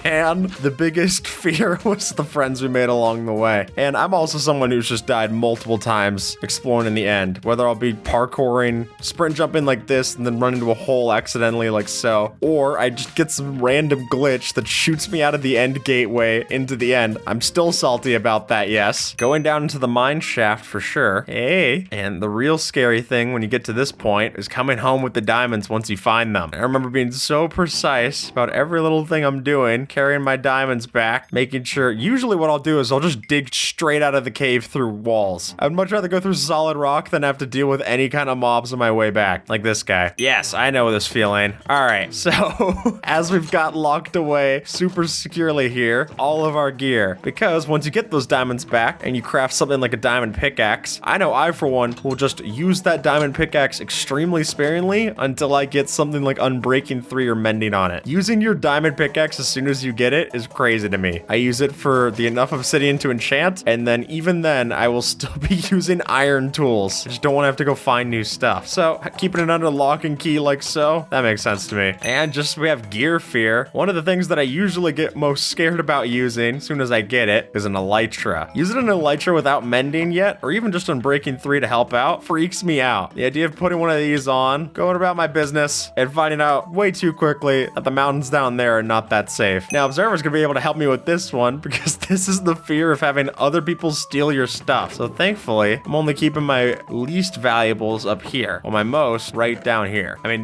hand. The biggest fear was the friends we made along the way. And I'm also someone who's just died multiple times exploring in the end, whether I'll be parkouring, sprint jumping like this, and then run into a hole accidentally like so, or I just get some random glitch that shoots me out of the end gateway into the end. I'm still salty about that, yes. Going down into the mine shaft for sure. Hey, and the real scary thing when you get to this point is coming home with the diamonds once you find them. I remember being so precise about every little thing I'm doing, carrying my diamonds back, making sure, usually what I'll do is I'll just dig straight out of the cave through walls. I'd much rather go through solid rock than have to deal with with any kind of mobs on my way back, like this guy. Yes, I know this feeling. All right, so as we've got locked away super securely here, all of our gear, because once you get those diamonds back and you craft something like a diamond pickaxe, I know I, for one, will just use that diamond pickaxe extremely sparingly until I get something like Unbreaking 3 or Mending on it. Using your diamond pickaxe as soon as you get it is crazy to me. I use it for the enough obsidian to enchant, and then even then, I will still be using iron tools. I just don't want to have to go find new stuff. So keeping it under lock and key like so, that makes sense to me. And just we have gear fear. One of the things that I usually get most scared about using as soon as I get it is an elytra. Using an elytra without mending yet, or even just Unbreaking 3 to help out, freaks me out. The idea of putting one of these on, going about my business, and finding out way too quickly that the mountains down there are not that safe. Now, Observer's gonna be able to help me with this one because this is the fear of having other people steal your stuff. So thankfully, I'm only keeping my least valuables up here, while my most right down here. I mean,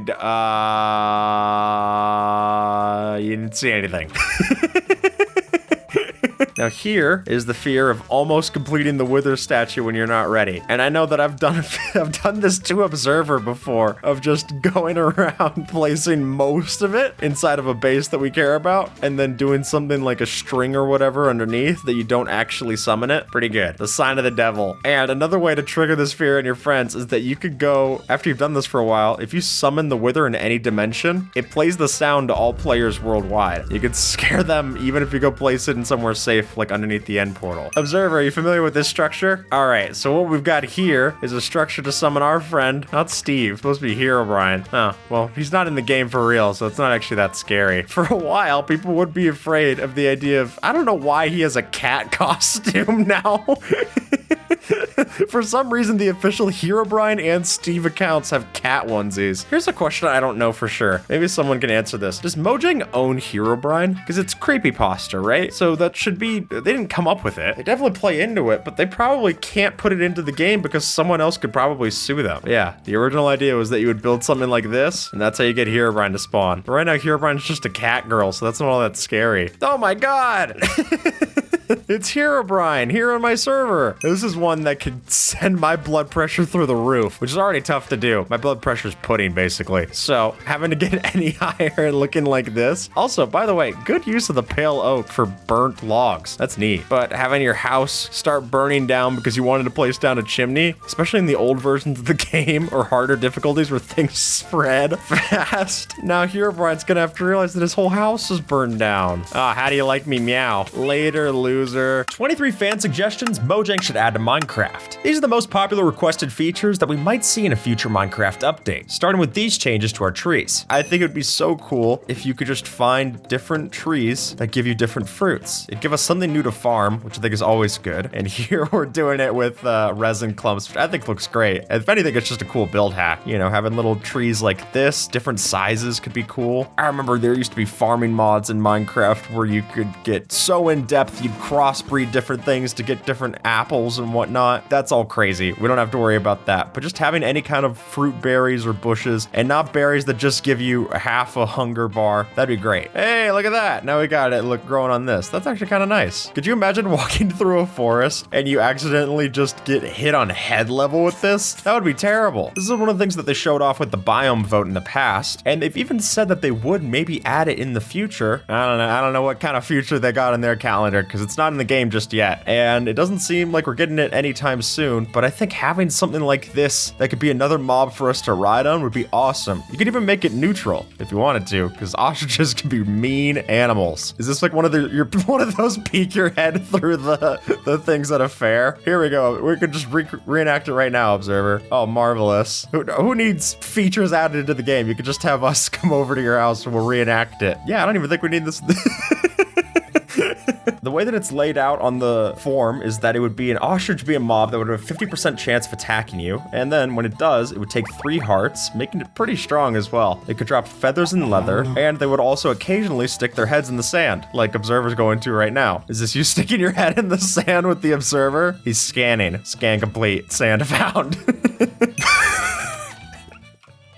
you didn't see anything. Now here is the fear of almost completing the Wither statue when you're not ready. And I know that I've done this to Observer before, of just going around placing most of it inside of a base that we care about, and then doing something like a string or whatever underneath that you don't actually summon it. Pretty good. The sign of the devil. And another way to trigger this fear in your friends is that you could go, after you've done this for a while, if you summon the Wither in any dimension, it plays the sound to all players worldwide. You could scare them even if you go place it in somewhere safe, like underneath the end portal. Observer, are you familiar with this structure? All right, so what we've got here is a structure to summon our friend, not Steve, it's supposed to be Herobrine. Oh, well, he's not in the game for real, so it's not actually that scary. For a while, people would be afraid of the idea of, I don't know why he has a cat costume now. For some reason, the official Herobrine and Steve accounts have cat onesies. Here's a question I don't know for sure. Maybe someone can answer this. Does Mojang own Herobrine? Because it's creepypasta, right? So that should be, they didn't come up with it. They definitely play into it, but they probably can't put it into the game because someone else could probably sue them. Yeah, the original idea was that you would build something like this, and that's how you get Herobrine to spawn. But right now, Herobrine's just a cat girl, so that's not all that scary. Oh my god! It's Herobrine here on my server. This is one that could send my blood pressure through the roof, which is already tough to do. My blood pressure's pudding, basically. So having to get any higher looking like this. Also, by the way, good use of the pale oak for burnt logs. That's neat. But having your house start burning down because you wanted to place down a chimney, especially in the old versions of the game or harder difficulties where things spread fast. Now Herobrine's gonna have to realize that his whole house is burned down. Ah, how do you like me, meow? Later, loser. 23 fan suggestions Mojang should add to Minecraft. These are the most popular requested features that we might see in a future Minecraft update, starting with these changes to our trees. I think it would be so cool if you could just find different trees that give you different fruits. It'd give us something new to farm, which I think is always good. And here we're doing it with resin clumps, which I think looks great. If anything, it's just a cool build hack. You know, having little trees like this, different sizes could be cool. I remember there used to be farming mods in Minecraft where you could get so in depth you'd crossbreed different things to get different apples and whatnot. That's all crazy. We don't have to worry about that. But just having any kind of fruit berries or bushes, and not berries that just give you half a hunger bar, that'd be great. Hey, look at that. Now we got it growing on this. That's actually kind of nice. Could you imagine walking through a forest and you accidentally just get hit on head level with this? That would be terrible. This is one of the things that they showed off with the biome vote in the past, and they've even said that they would maybe add it in the future. I don't know what kind of future they got in their calendar, because it's not in the game just yet, and it doesn't seem like we're getting it anytime soon, but I think having something like this that could be another mob for us to ride on would be awesome. You could even make it neutral if you wanted to, because ostriches can be mean animals. Is this like one of those peek your head through the things at a fair? Here we go. We could just reenact it right now, Observer. Oh, marvelous. Who needs features added to the game? You could just have us come over to your house and we'll reenact it. Yeah, I don't even think we need this. The way that it's laid out on the form is that it would be an ostrich be a mob that would have a 50% chance of attacking you, and then when it does, it would take 3 hearts, making it pretty strong as well. It could drop feathers and leather, and they would also occasionally stick their heads in the sand, like Observer's going to right now. Is this you sticking your head in the sand with the Observer? He's scanning. Scan complete. Sand found.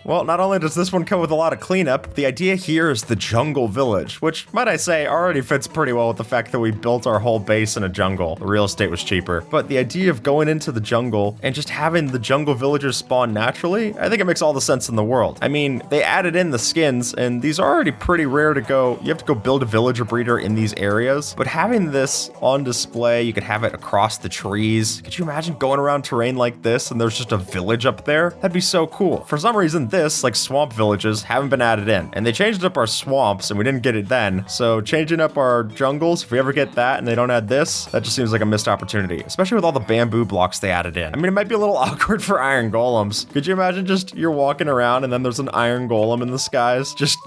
Well, not only does this one come with a lot of cleanup, the idea here is the jungle village, which, might I say, already fits pretty well with the fact that we built our whole base in a jungle. The real estate was cheaper. But the idea of going into the jungle and just having the jungle villagers spawn naturally, I think it makes all the sense in the world. I mean, they added in the skins, and these are already pretty rare to go. You have to go build a villager breeder in these areas, but having this on display, you could have it across the trees. Could you imagine going around terrain like this and there's just a village up there? That'd be so cool. For some reason, this, like swamp villages, haven't been added in, and they changed up our swamps and we didn't get it then. So changing up our jungles, if we ever get that and they don't add this, that just seems like a missed opportunity, especially with all the bamboo blocks they added in. I mean, it might be a little awkward for iron golems. Could you imagine just you're walking around and then there's an iron golem in the skies just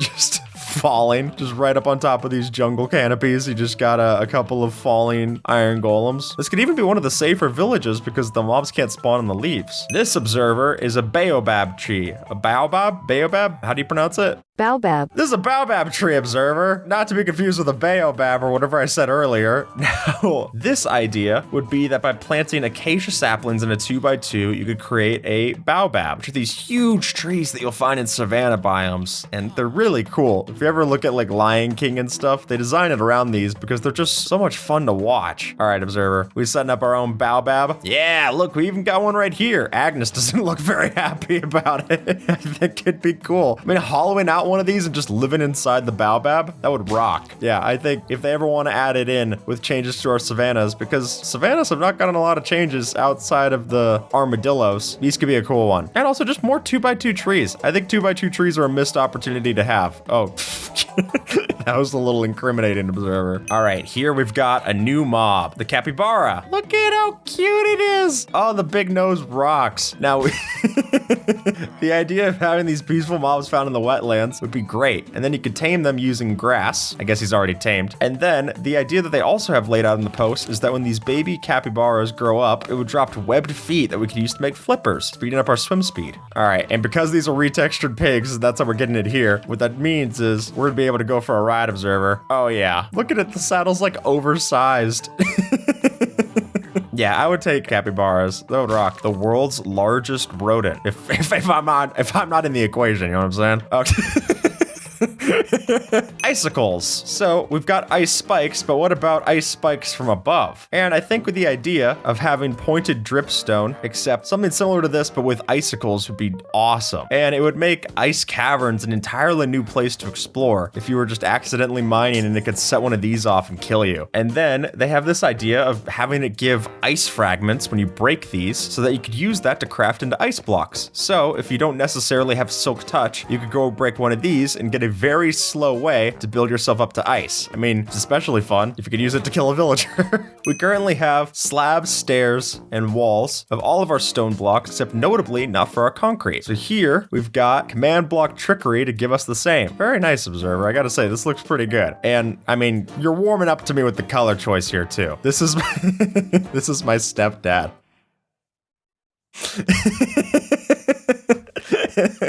falling just right up on top of these jungle canopies? You just got a couple of falling iron golems. This could even be one of the safer villages because the mobs can't spawn in the leaves. This observer is a baobab tree. A baobab? Baobab? How do you pronounce it? Baobab. This is a baobab tree observer, not to be confused with a baobab or whatever I said earlier. Now, this idea would be that by planting acacia saplings in a 2x2, you could create a baobab, which are these huge trees that you'll find in savanna biomes, and they're really cool. If you ever look at like Lion King and stuff, they design it around these because they're just so much fun to watch. All right, observer, we setting up our own baobab. Yeah, look, we even got one right here. Agnes doesn't look very happy about it. I think it'd be cool. I mean, hollowing out one of these and just living inside the baobab, that would rock. Yeah, I think if they ever want to add it in with changes to our savannas, because savannas have not gotten a lot of changes outside of the armadillos, these could be a cool one. And also just more 2x2 trees. I think 2x2 trees are a missed opportunity to have. Oh, that was a little incriminating, observer. All right, here we've got a new mob, the capybara. Look at how cute it is. Oh, the big nose rocks. Now, the idea of having these peaceful mobs found in the wetlands would be great. And then you could tame them using grass. I guess he's already tamed. And then the idea that they also have laid out in the post is that when these baby capybaras grow up, it would drop webbed feet that we could use to make flippers, speeding up our swim speed. All right, and because these are retextured pigs, that's how we're getting it here. What that means is we're gonna be able to go for a ride, observer. Oh yeah, look at it, the saddle's like oversized. Yeah, I would take capybaras. That would rock. The world's largest rodent. If I'm not in the equation, you know what I'm saying? Okay. Icicles. So we've got ice spikes, but what about ice spikes from above? And I think with the idea of having pointed dripstone, except something similar to this, but with icicles would be awesome. And it would make ice caverns an entirely new place to explore if you were just accidentally mining and it could set one of these off and kill you. And then they have this idea of having it give ice fragments when you break these so that you could use that to craft into ice blocks. So if you don't necessarily have silk touch, you could go break one of these and get a very slow way to build yourself up to ice. I mean, it's especially fun if you could use it to kill a villager. We currently have slabs, stairs, and walls of all of our stone blocks, except notably not for our concrete. So here we've got command block trickery to give us the same. Very nice, observer. I gotta say, this looks pretty good. And I mean, you're warming up to me with the color choice here too. This is this is my stepdad.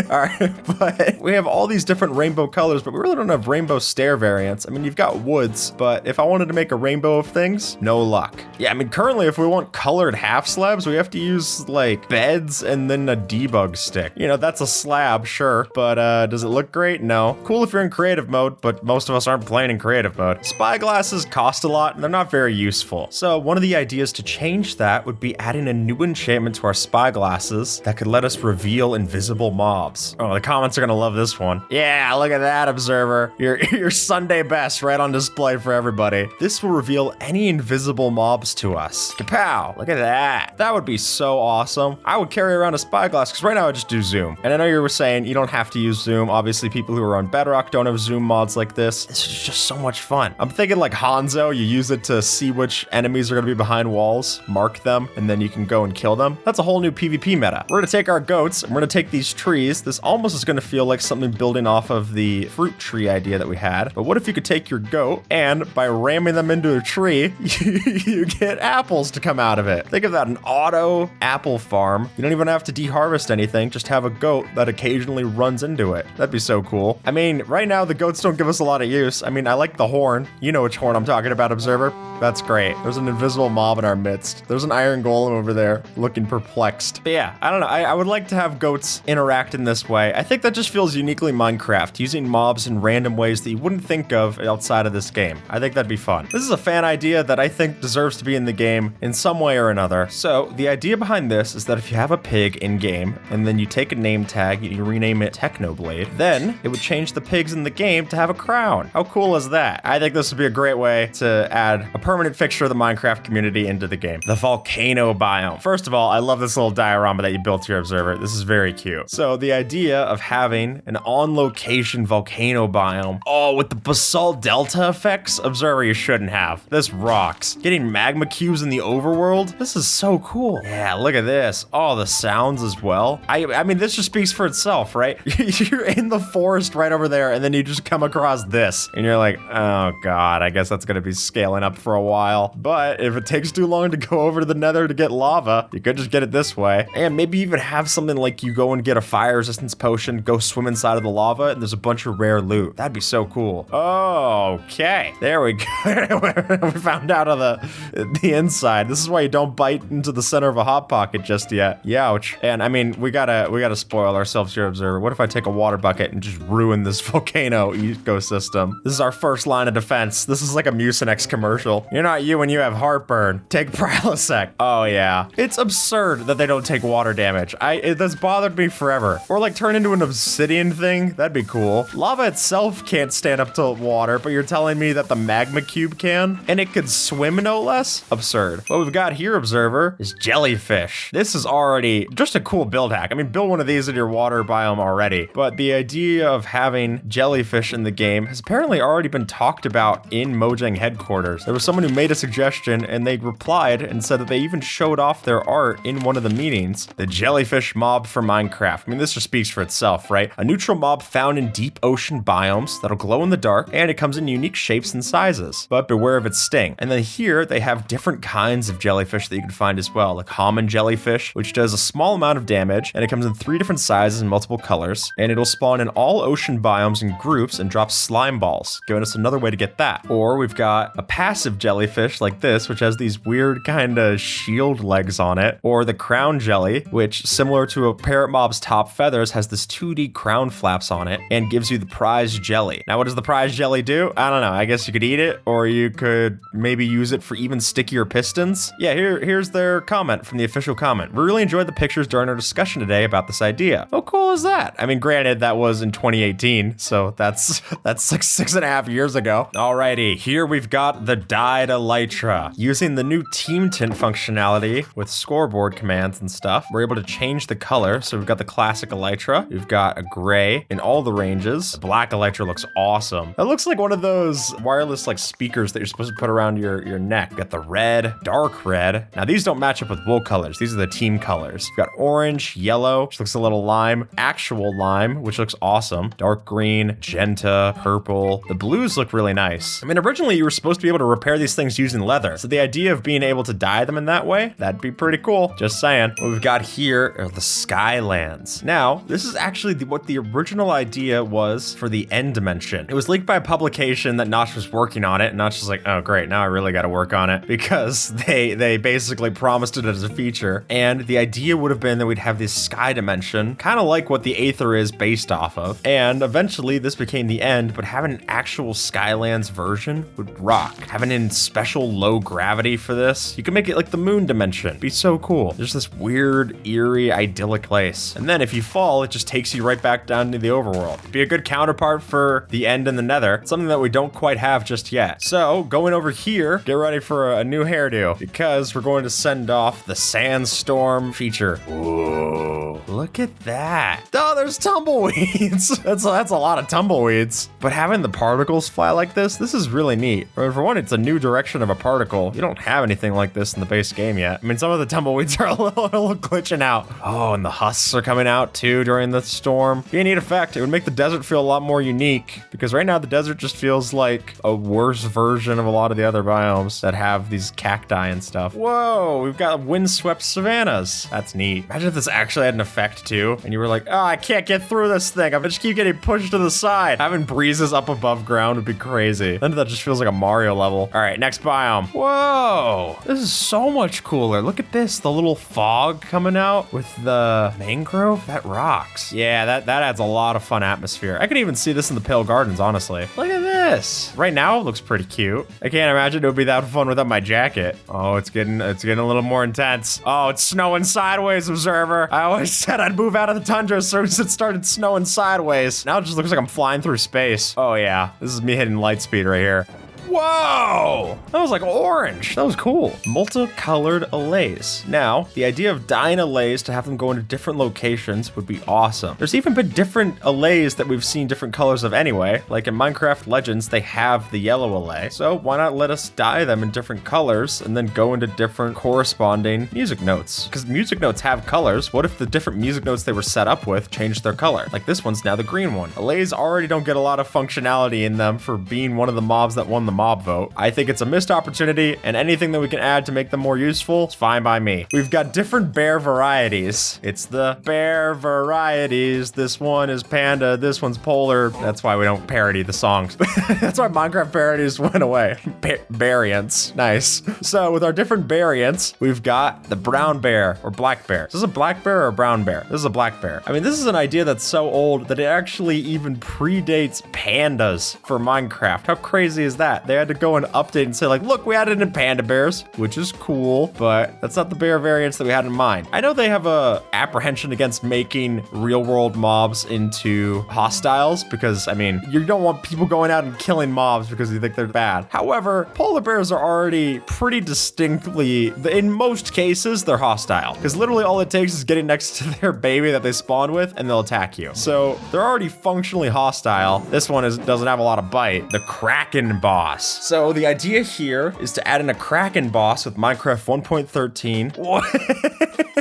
All right, but we have all these different rainbow colors, but we really don't have rainbow stair variants. I mean, you've got woods, but if I wanted to make a rainbow of things, no luck. Yeah, I mean, currently, if we want colored half slabs, we have to use like beds and then a debug stick. You know, that's a slab, sure, but does it look great? No. Cool if you're in creative mode, but most of us aren't playing in creative mode. Spyglasses cost a lot, and they're not very useful. So one of the ideas to change that would be adding a new enchantment to our spyglasses that could let us reveal invisible mobs. Oh, the comments are gonna love this one. Yeah, look at that, observer. Your Sunday best right on display for everybody. This will reveal any invisible mobs to us. Kapow, look at that. That would be so awesome. I would carry around a spyglass because right now I just do zoom. And I know you were saying you don't have to use zoom. Obviously, people who are on Bedrock don't have zoom mods like this. This is just so much fun. I'm thinking like Hanzo, you use it to see which enemies are gonna be behind walls, mark them, and then you can go and kill them. That's a whole new PvP meta. We're gonna take our goats and we're gonna take these trees. This almost is gonna feel like something building off of the fruit tree idea that we had. But what if you could take your goat and by ramming them into a tree, you get apples to come out of it. Think of that, an auto apple farm. You don't even have to deharvest anything, just have a goat that occasionally runs into it. That'd be so cool. I mean, right now the goats don't give us a lot of use. I mean, I like the horn. You know which horn I'm talking about, observer. That's great. There's an invisible mob in our midst. There's an iron golem over there looking perplexed. But yeah, I don't know. I would like to have goats interact interact in this way. I think that just feels uniquely Minecraft, using mobs in random ways that you wouldn't think of outside of this game. I think that'd be fun. This is a fan idea that I think deserves to be in the game in some way or another. So the idea behind this is that if you have a pig in game and then you take a name tag, you rename it Technoblade, then it would change the pigs in the game to have a crown. How cool is that? I think this would be a great way to add a permanent fixture of the Minecraft community into the game. The volcano biome. First of all, I love this little diorama that you built to your observer. This is very cute. So the idea of having an on-location volcano biome, oh, with the basalt delta effects, observer you shouldn't have. This rocks. Getting magma cubes in the overworld, this is so cool. Yeah, look at this. Oh, the sounds as well. I mean, this just speaks for itself, right? You're in the forest right over there, and then you just come across this, and you're like, oh god, I guess that's gonna be scaling up for a while. But if it takes too long to go over to the nether to get lava, you could just get it this way. And maybe even have something like you go and get a fire resistance potion, go swim inside of the lava, and there's a bunch of rare loot. That'd be so cool. Okay, there we go. We found out of the inside. This is why you don't bite into the center of a hot pocket just yet. Youch. And I mean, we gotta spoil ourselves here, observer. What if I take a water bucket and just ruin this volcano ecosystem? This is our first line of defense. This is like a Mucinex commercial. You're not you when you have heartburn. Take Prilosec. Oh yeah. It's absurd that they don't take water damage. That's bothered me forever. Or like turn into an obsidian thing. That'd be cool. Lava itself can't stand up to water, but you're telling me that the magma cube can? And it could swim no less? Absurd. What we've got here, observer, is jellyfish. This is already just a cool build hack. I mean, build one of these in your water biome already. But the idea of having jellyfish in the game has apparently already been talked about in Mojang headquarters. There was someone who made a suggestion and they replied and said that they even showed off their art in one of the meetings. The jellyfish mob for Minecraft. I mean, this just speaks for itself, right? A neutral mob found in deep ocean biomes that'll glow in the dark, and it comes in unique shapes and sizes. But beware of its sting. And then here they have different kinds of jellyfish that you can find as well, like common jellyfish, which does a small amount of damage, and it comes in 3 different sizes and multiple colors, and it'll spawn in all ocean biomes in groups and drop slime balls, giving us another way to get that. Or we've got a passive jellyfish like this, which has these weird kind of shield legs on it, or the crown jelly, which similar to a parrot mob's top feathers has this 2D crown flaps on it and gives you the prize jelly. Now, what does the prize jelly do? I don't know. I guess you could eat it, or you could maybe use it for even stickier pistons. Yeah, here's their comment from the official comment. We really enjoyed the pictures during our discussion today about this idea. How cool is that? I mean, granted, that was in 2018, so that's like 6.5 years ago. Alrighty, here we've got the dyed elytra. Using the new team tint functionality with scoreboard commands and stuff, we're able to change the color. So we've got the classic elytra, we've got a gray in all the ranges. The black elytra looks awesome. It looks like one of those wireless like speakers that you're supposed to put around your neck. We've got the red, dark red. Now these don't match up with wool colors. These are the team colors. We've got orange, yellow, which looks a little lime, actual lime, which looks awesome, dark green, magenta, purple. The blues look really nice. I mean, originally you were supposed to be able to repair these things using leather. So the idea of being able to dye them in that way, that'd be pretty cool. Just saying. What we've got here are the Skylands. Now, this is actually what the original idea was for the end dimension. It was leaked by a publication that Notch was working on it, and Notch was like, oh great, now I really gotta work on it, because they basically promised it as a feature. And the idea would have been that we'd have this sky dimension, kind of like what the Aether is based off of. And eventually this became the end, but having an actual Skylands version would rock. Having in special low gravity for this, you can make it like the moon dimension. Be so cool. There's this weird, eerie, idyllic place. And then if you fall, it just takes you right back down to the overworld. Be a good counterpart for the end and the nether, something that we don't quite have just yet. So going over here, get ready for a new hairdo, because we're going to send off the sandstorm feature. Ooh, look at that. Oh, there's tumbleweeds. that's a lot of tumbleweeds. But having the particles fly like this is really neat. For one, it's a new direction of a particle. You don't have anything like this in the base game yet. I mean, some of the tumbleweeds are a little glitching out. Oh, and the husks are coming out too during the storm. Be a neat effect. It would make the desert feel a lot more unique, because right now the desert just feels like a worse version of a lot of the other biomes that have these cacti and stuff. Whoa, we've got windswept savannas. That's neat. Imagine if this actually had an effect too, and you were like, oh, I can't get through this thing. I just keep getting pushed to the side. Having breezes up above ground would be crazy. Then that just feels like a Mario level. All right, next biome. Whoa, this is so much cooler. Look at this, the little fog coming out with the mangrove though? That rocks. Yeah, that adds a lot of fun atmosphere. I could even see this in the Pale Gardens, honestly. Look at this. Right now, it looks pretty cute. I can't imagine it would be that fun without my jacket. Oh, it's getting a little more intense. Oh, it's snowing sideways, observer. I always said I'd move out of the tundra as soon as it started snowing sideways. Now it just looks like I'm flying through space. Oh yeah, this is me hitting light speed right here. Whoa! That was like orange. That was cool. Multicolored allays. Now, the idea of dyeing allays to have them go into different locations would be awesome. There's even been different allays that we've seen different colors of anyway. Like in Minecraft Legends, they have the yellow allay. So why not let us dye them in different colors and then go into different corresponding music notes? Because music notes have colors. What if the different music notes they were set up with changed their color? Like this one's now the green one. Allays already don't get a lot of functionality in them for being one of the mobs that won the mob vote. I think it's a missed opportunity, and anything that we can add to make them more useful is fine by me. We've got different bear varieties. It's the bear varieties. This one is panda, this one's polar. That's why we don't parody the songs. That's why Minecraft parodies went away. Variants. Nice. So with our different variants, we've got the brown bear or black bear. Is this a black bear or a brown bear? This is a black bear. I mean, this is an idea that's so old that it actually even predates pandas for Minecraft. How crazy is that? They had to go and update and say like, look, we added in panda bears, which is cool, but that's not the bear variants that we had in mind. I know they have a apprehension against making real world mobs into hostiles because, I mean, you don't want people going out and killing mobs because you think they're bad. However, polar bears are already pretty distinctly, in most cases, they're hostile because literally all it takes is getting next to their baby that they spawn with and they'll attack you. So they're already functionally hostile. This one doesn't have a lot of bite. The Kraken boss. So the idea here is to add in a Kraken boss with Minecraft 1.13.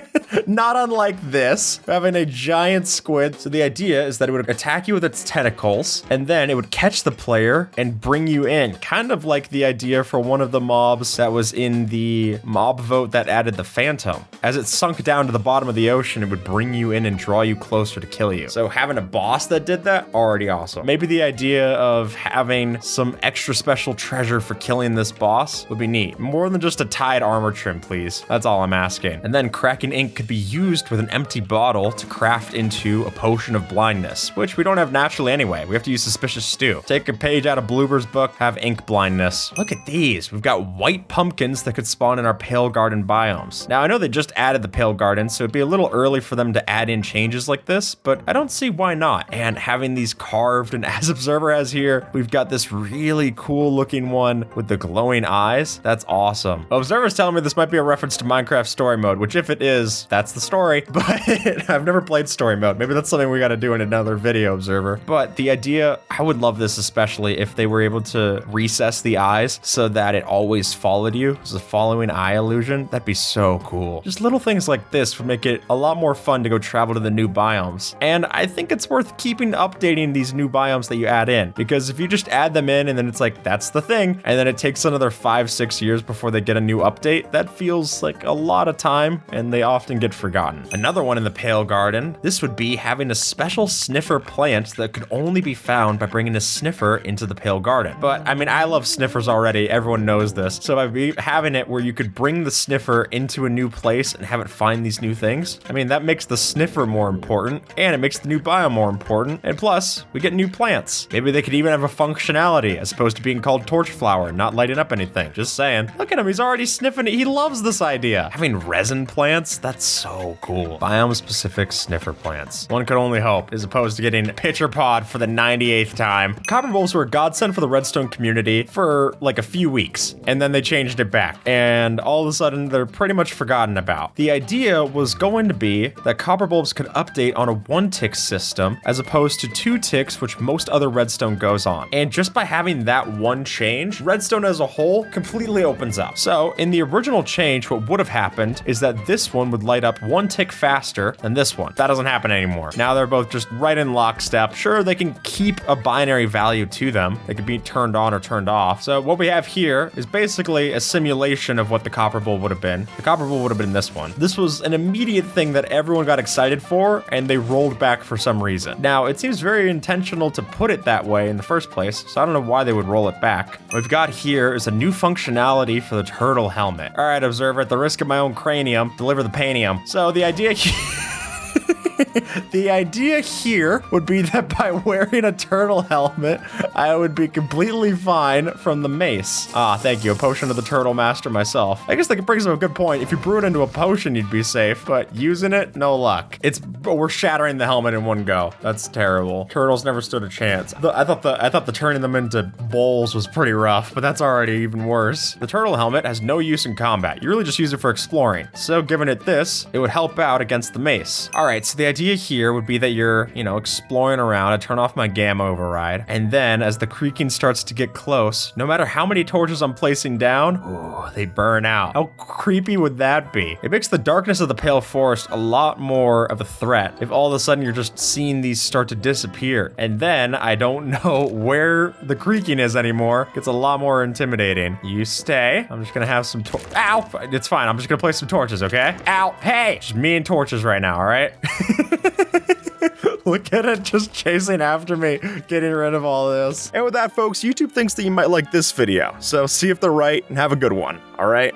Not unlike this, having a giant squid. So the idea is that it would attack you with its tentacles, and then it would catch the player and bring you in. Kind of like the idea for one of the mobs that was in the mob vote that added the Phantom. As it sunk down to the bottom of the ocean, it would bring you in and draw you closer to kill you. So having a boss that did that, already awesome. Maybe the idea of having some extra special treasure for killing this boss would be neat. More than just a tied armor trim, please. That's all I'm asking. And then Kraken ink could be used with an empty bottle to craft into a potion of blindness, which we don't have naturally anyway. We have to use suspicious stew. Take a page out of Bloober's book, have ink blindness. Look at these. We've got white pumpkins that could spawn in our Pale Garden biomes. Now, I know they just added the Pale Garden, so it'd be a little early for them to add in changes like this, but I don't see why not. And having these carved, and as Observer has here, we've got this really cool looking one with the glowing eyes. That's awesome. Observer's telling me this might be a reference to Minecraft story mode, which if it is, that's the story, but I've never played story mode. Maybe that's something we got to do in another video, Observer. But the idea, I would love this especially if they were able to recess the eyes so that it always followed you. It's a following eye illusion. That'd be so cool. Just little things like this would make it a lot more fun to go travel to the new biomes. And I think it's worth keeping updating these new biomes that you add in, because if you just add them in and then it's like, that's the thing, and then it takes another 5-6 years before they get a new update, that feels like a lot of time and they often get forgotten. Another one in the Pale Garden, this would be having a special sniffer plant that could only be found by bringing a sniffer into the Pale Garden. But I mean, I love sniffers already, everyone knows this. So by having it where you could bring the sniffer into a new place and have it find these new things, I mean, that makes the sniffer more important and it makes the new biome more important. And plus, we get new plants. Maybe they could even have a functionality as opposed to being called torch flower, not lighting up anything. Just saying. Look at him, he's already sniffing it. He loves this idea. Having resin plants, that's so cool. Biome-specific sniffer plants. One could only hope, as opposed to getting pitcher pod for the 98th time. Copper bulbs were a godsend for the redstone community for like a few weeks, and then they changed it back. And all of a sudden, they're pretty much forgotten about. The idea was going to be that copper bulbs could update on a 1-tick system, as opposed to 2 ticks, which most other redstone goes on. And just by having that one change, redstone as a whole completely opens up. So in the original change, what would have happened is that this one would light up 1 tick faster than this one. That doesn't happen anymore. Now they're both just right in lockstep. Sure, they can keep a binary value to them. They could be turned on or turned off. So what we have here is basically a simulation of what the copper bulb would have been. The copper bulb would have been this one. This was an immediate thing that everyone got excited for, and they rolled back for some reason. Now, it seems very intentional to put it that way in the first place, so I don't know why they would roll it back. What we've got here is a new functionality for the turtle helmet. All right, Observer, at the risk of my own cranium, deliver the panium. So the idea here The idea here would be that by wearing a turtle helmet, I would be completely fine from the mace. Ah, thank you, a potion of the turtle master myself. I guess that brings up a good point. If you brew it into a potion, you'd be safe, but using it, no luck. We're shattering the helmet in one go. That's terrible. Turtles never stood a chance. I thought the turning them into bowls was pretty rough, but that's already even worse. The turtle helmet has no use in combat. You really just use it for exploring. So giving it this, it would help out against the mace. All right, so the idea here would be that you're, exploring around. I turn off my gamma override, and then as the creaking starts to get close, no matter how many torches I'm placing down, ooh, they burn out. How creepy would that be? It makes the darkness of the Pale Forest a lot more of a threat if all of a sudden you're just seeing these start to disappear. And then I don't know where the creaking is anymore. It's a lot more intimidating. You stay. I'm just gonna have some ow! It's fine. I'm just gonna place some torches, okay? Ow! Hey! Just me and torches right now, all right? Look at it just chasing after me, getting rid of all this. And with that, folks, YouTube thinks that you might like this video. So see if they're right and have a good one, all right?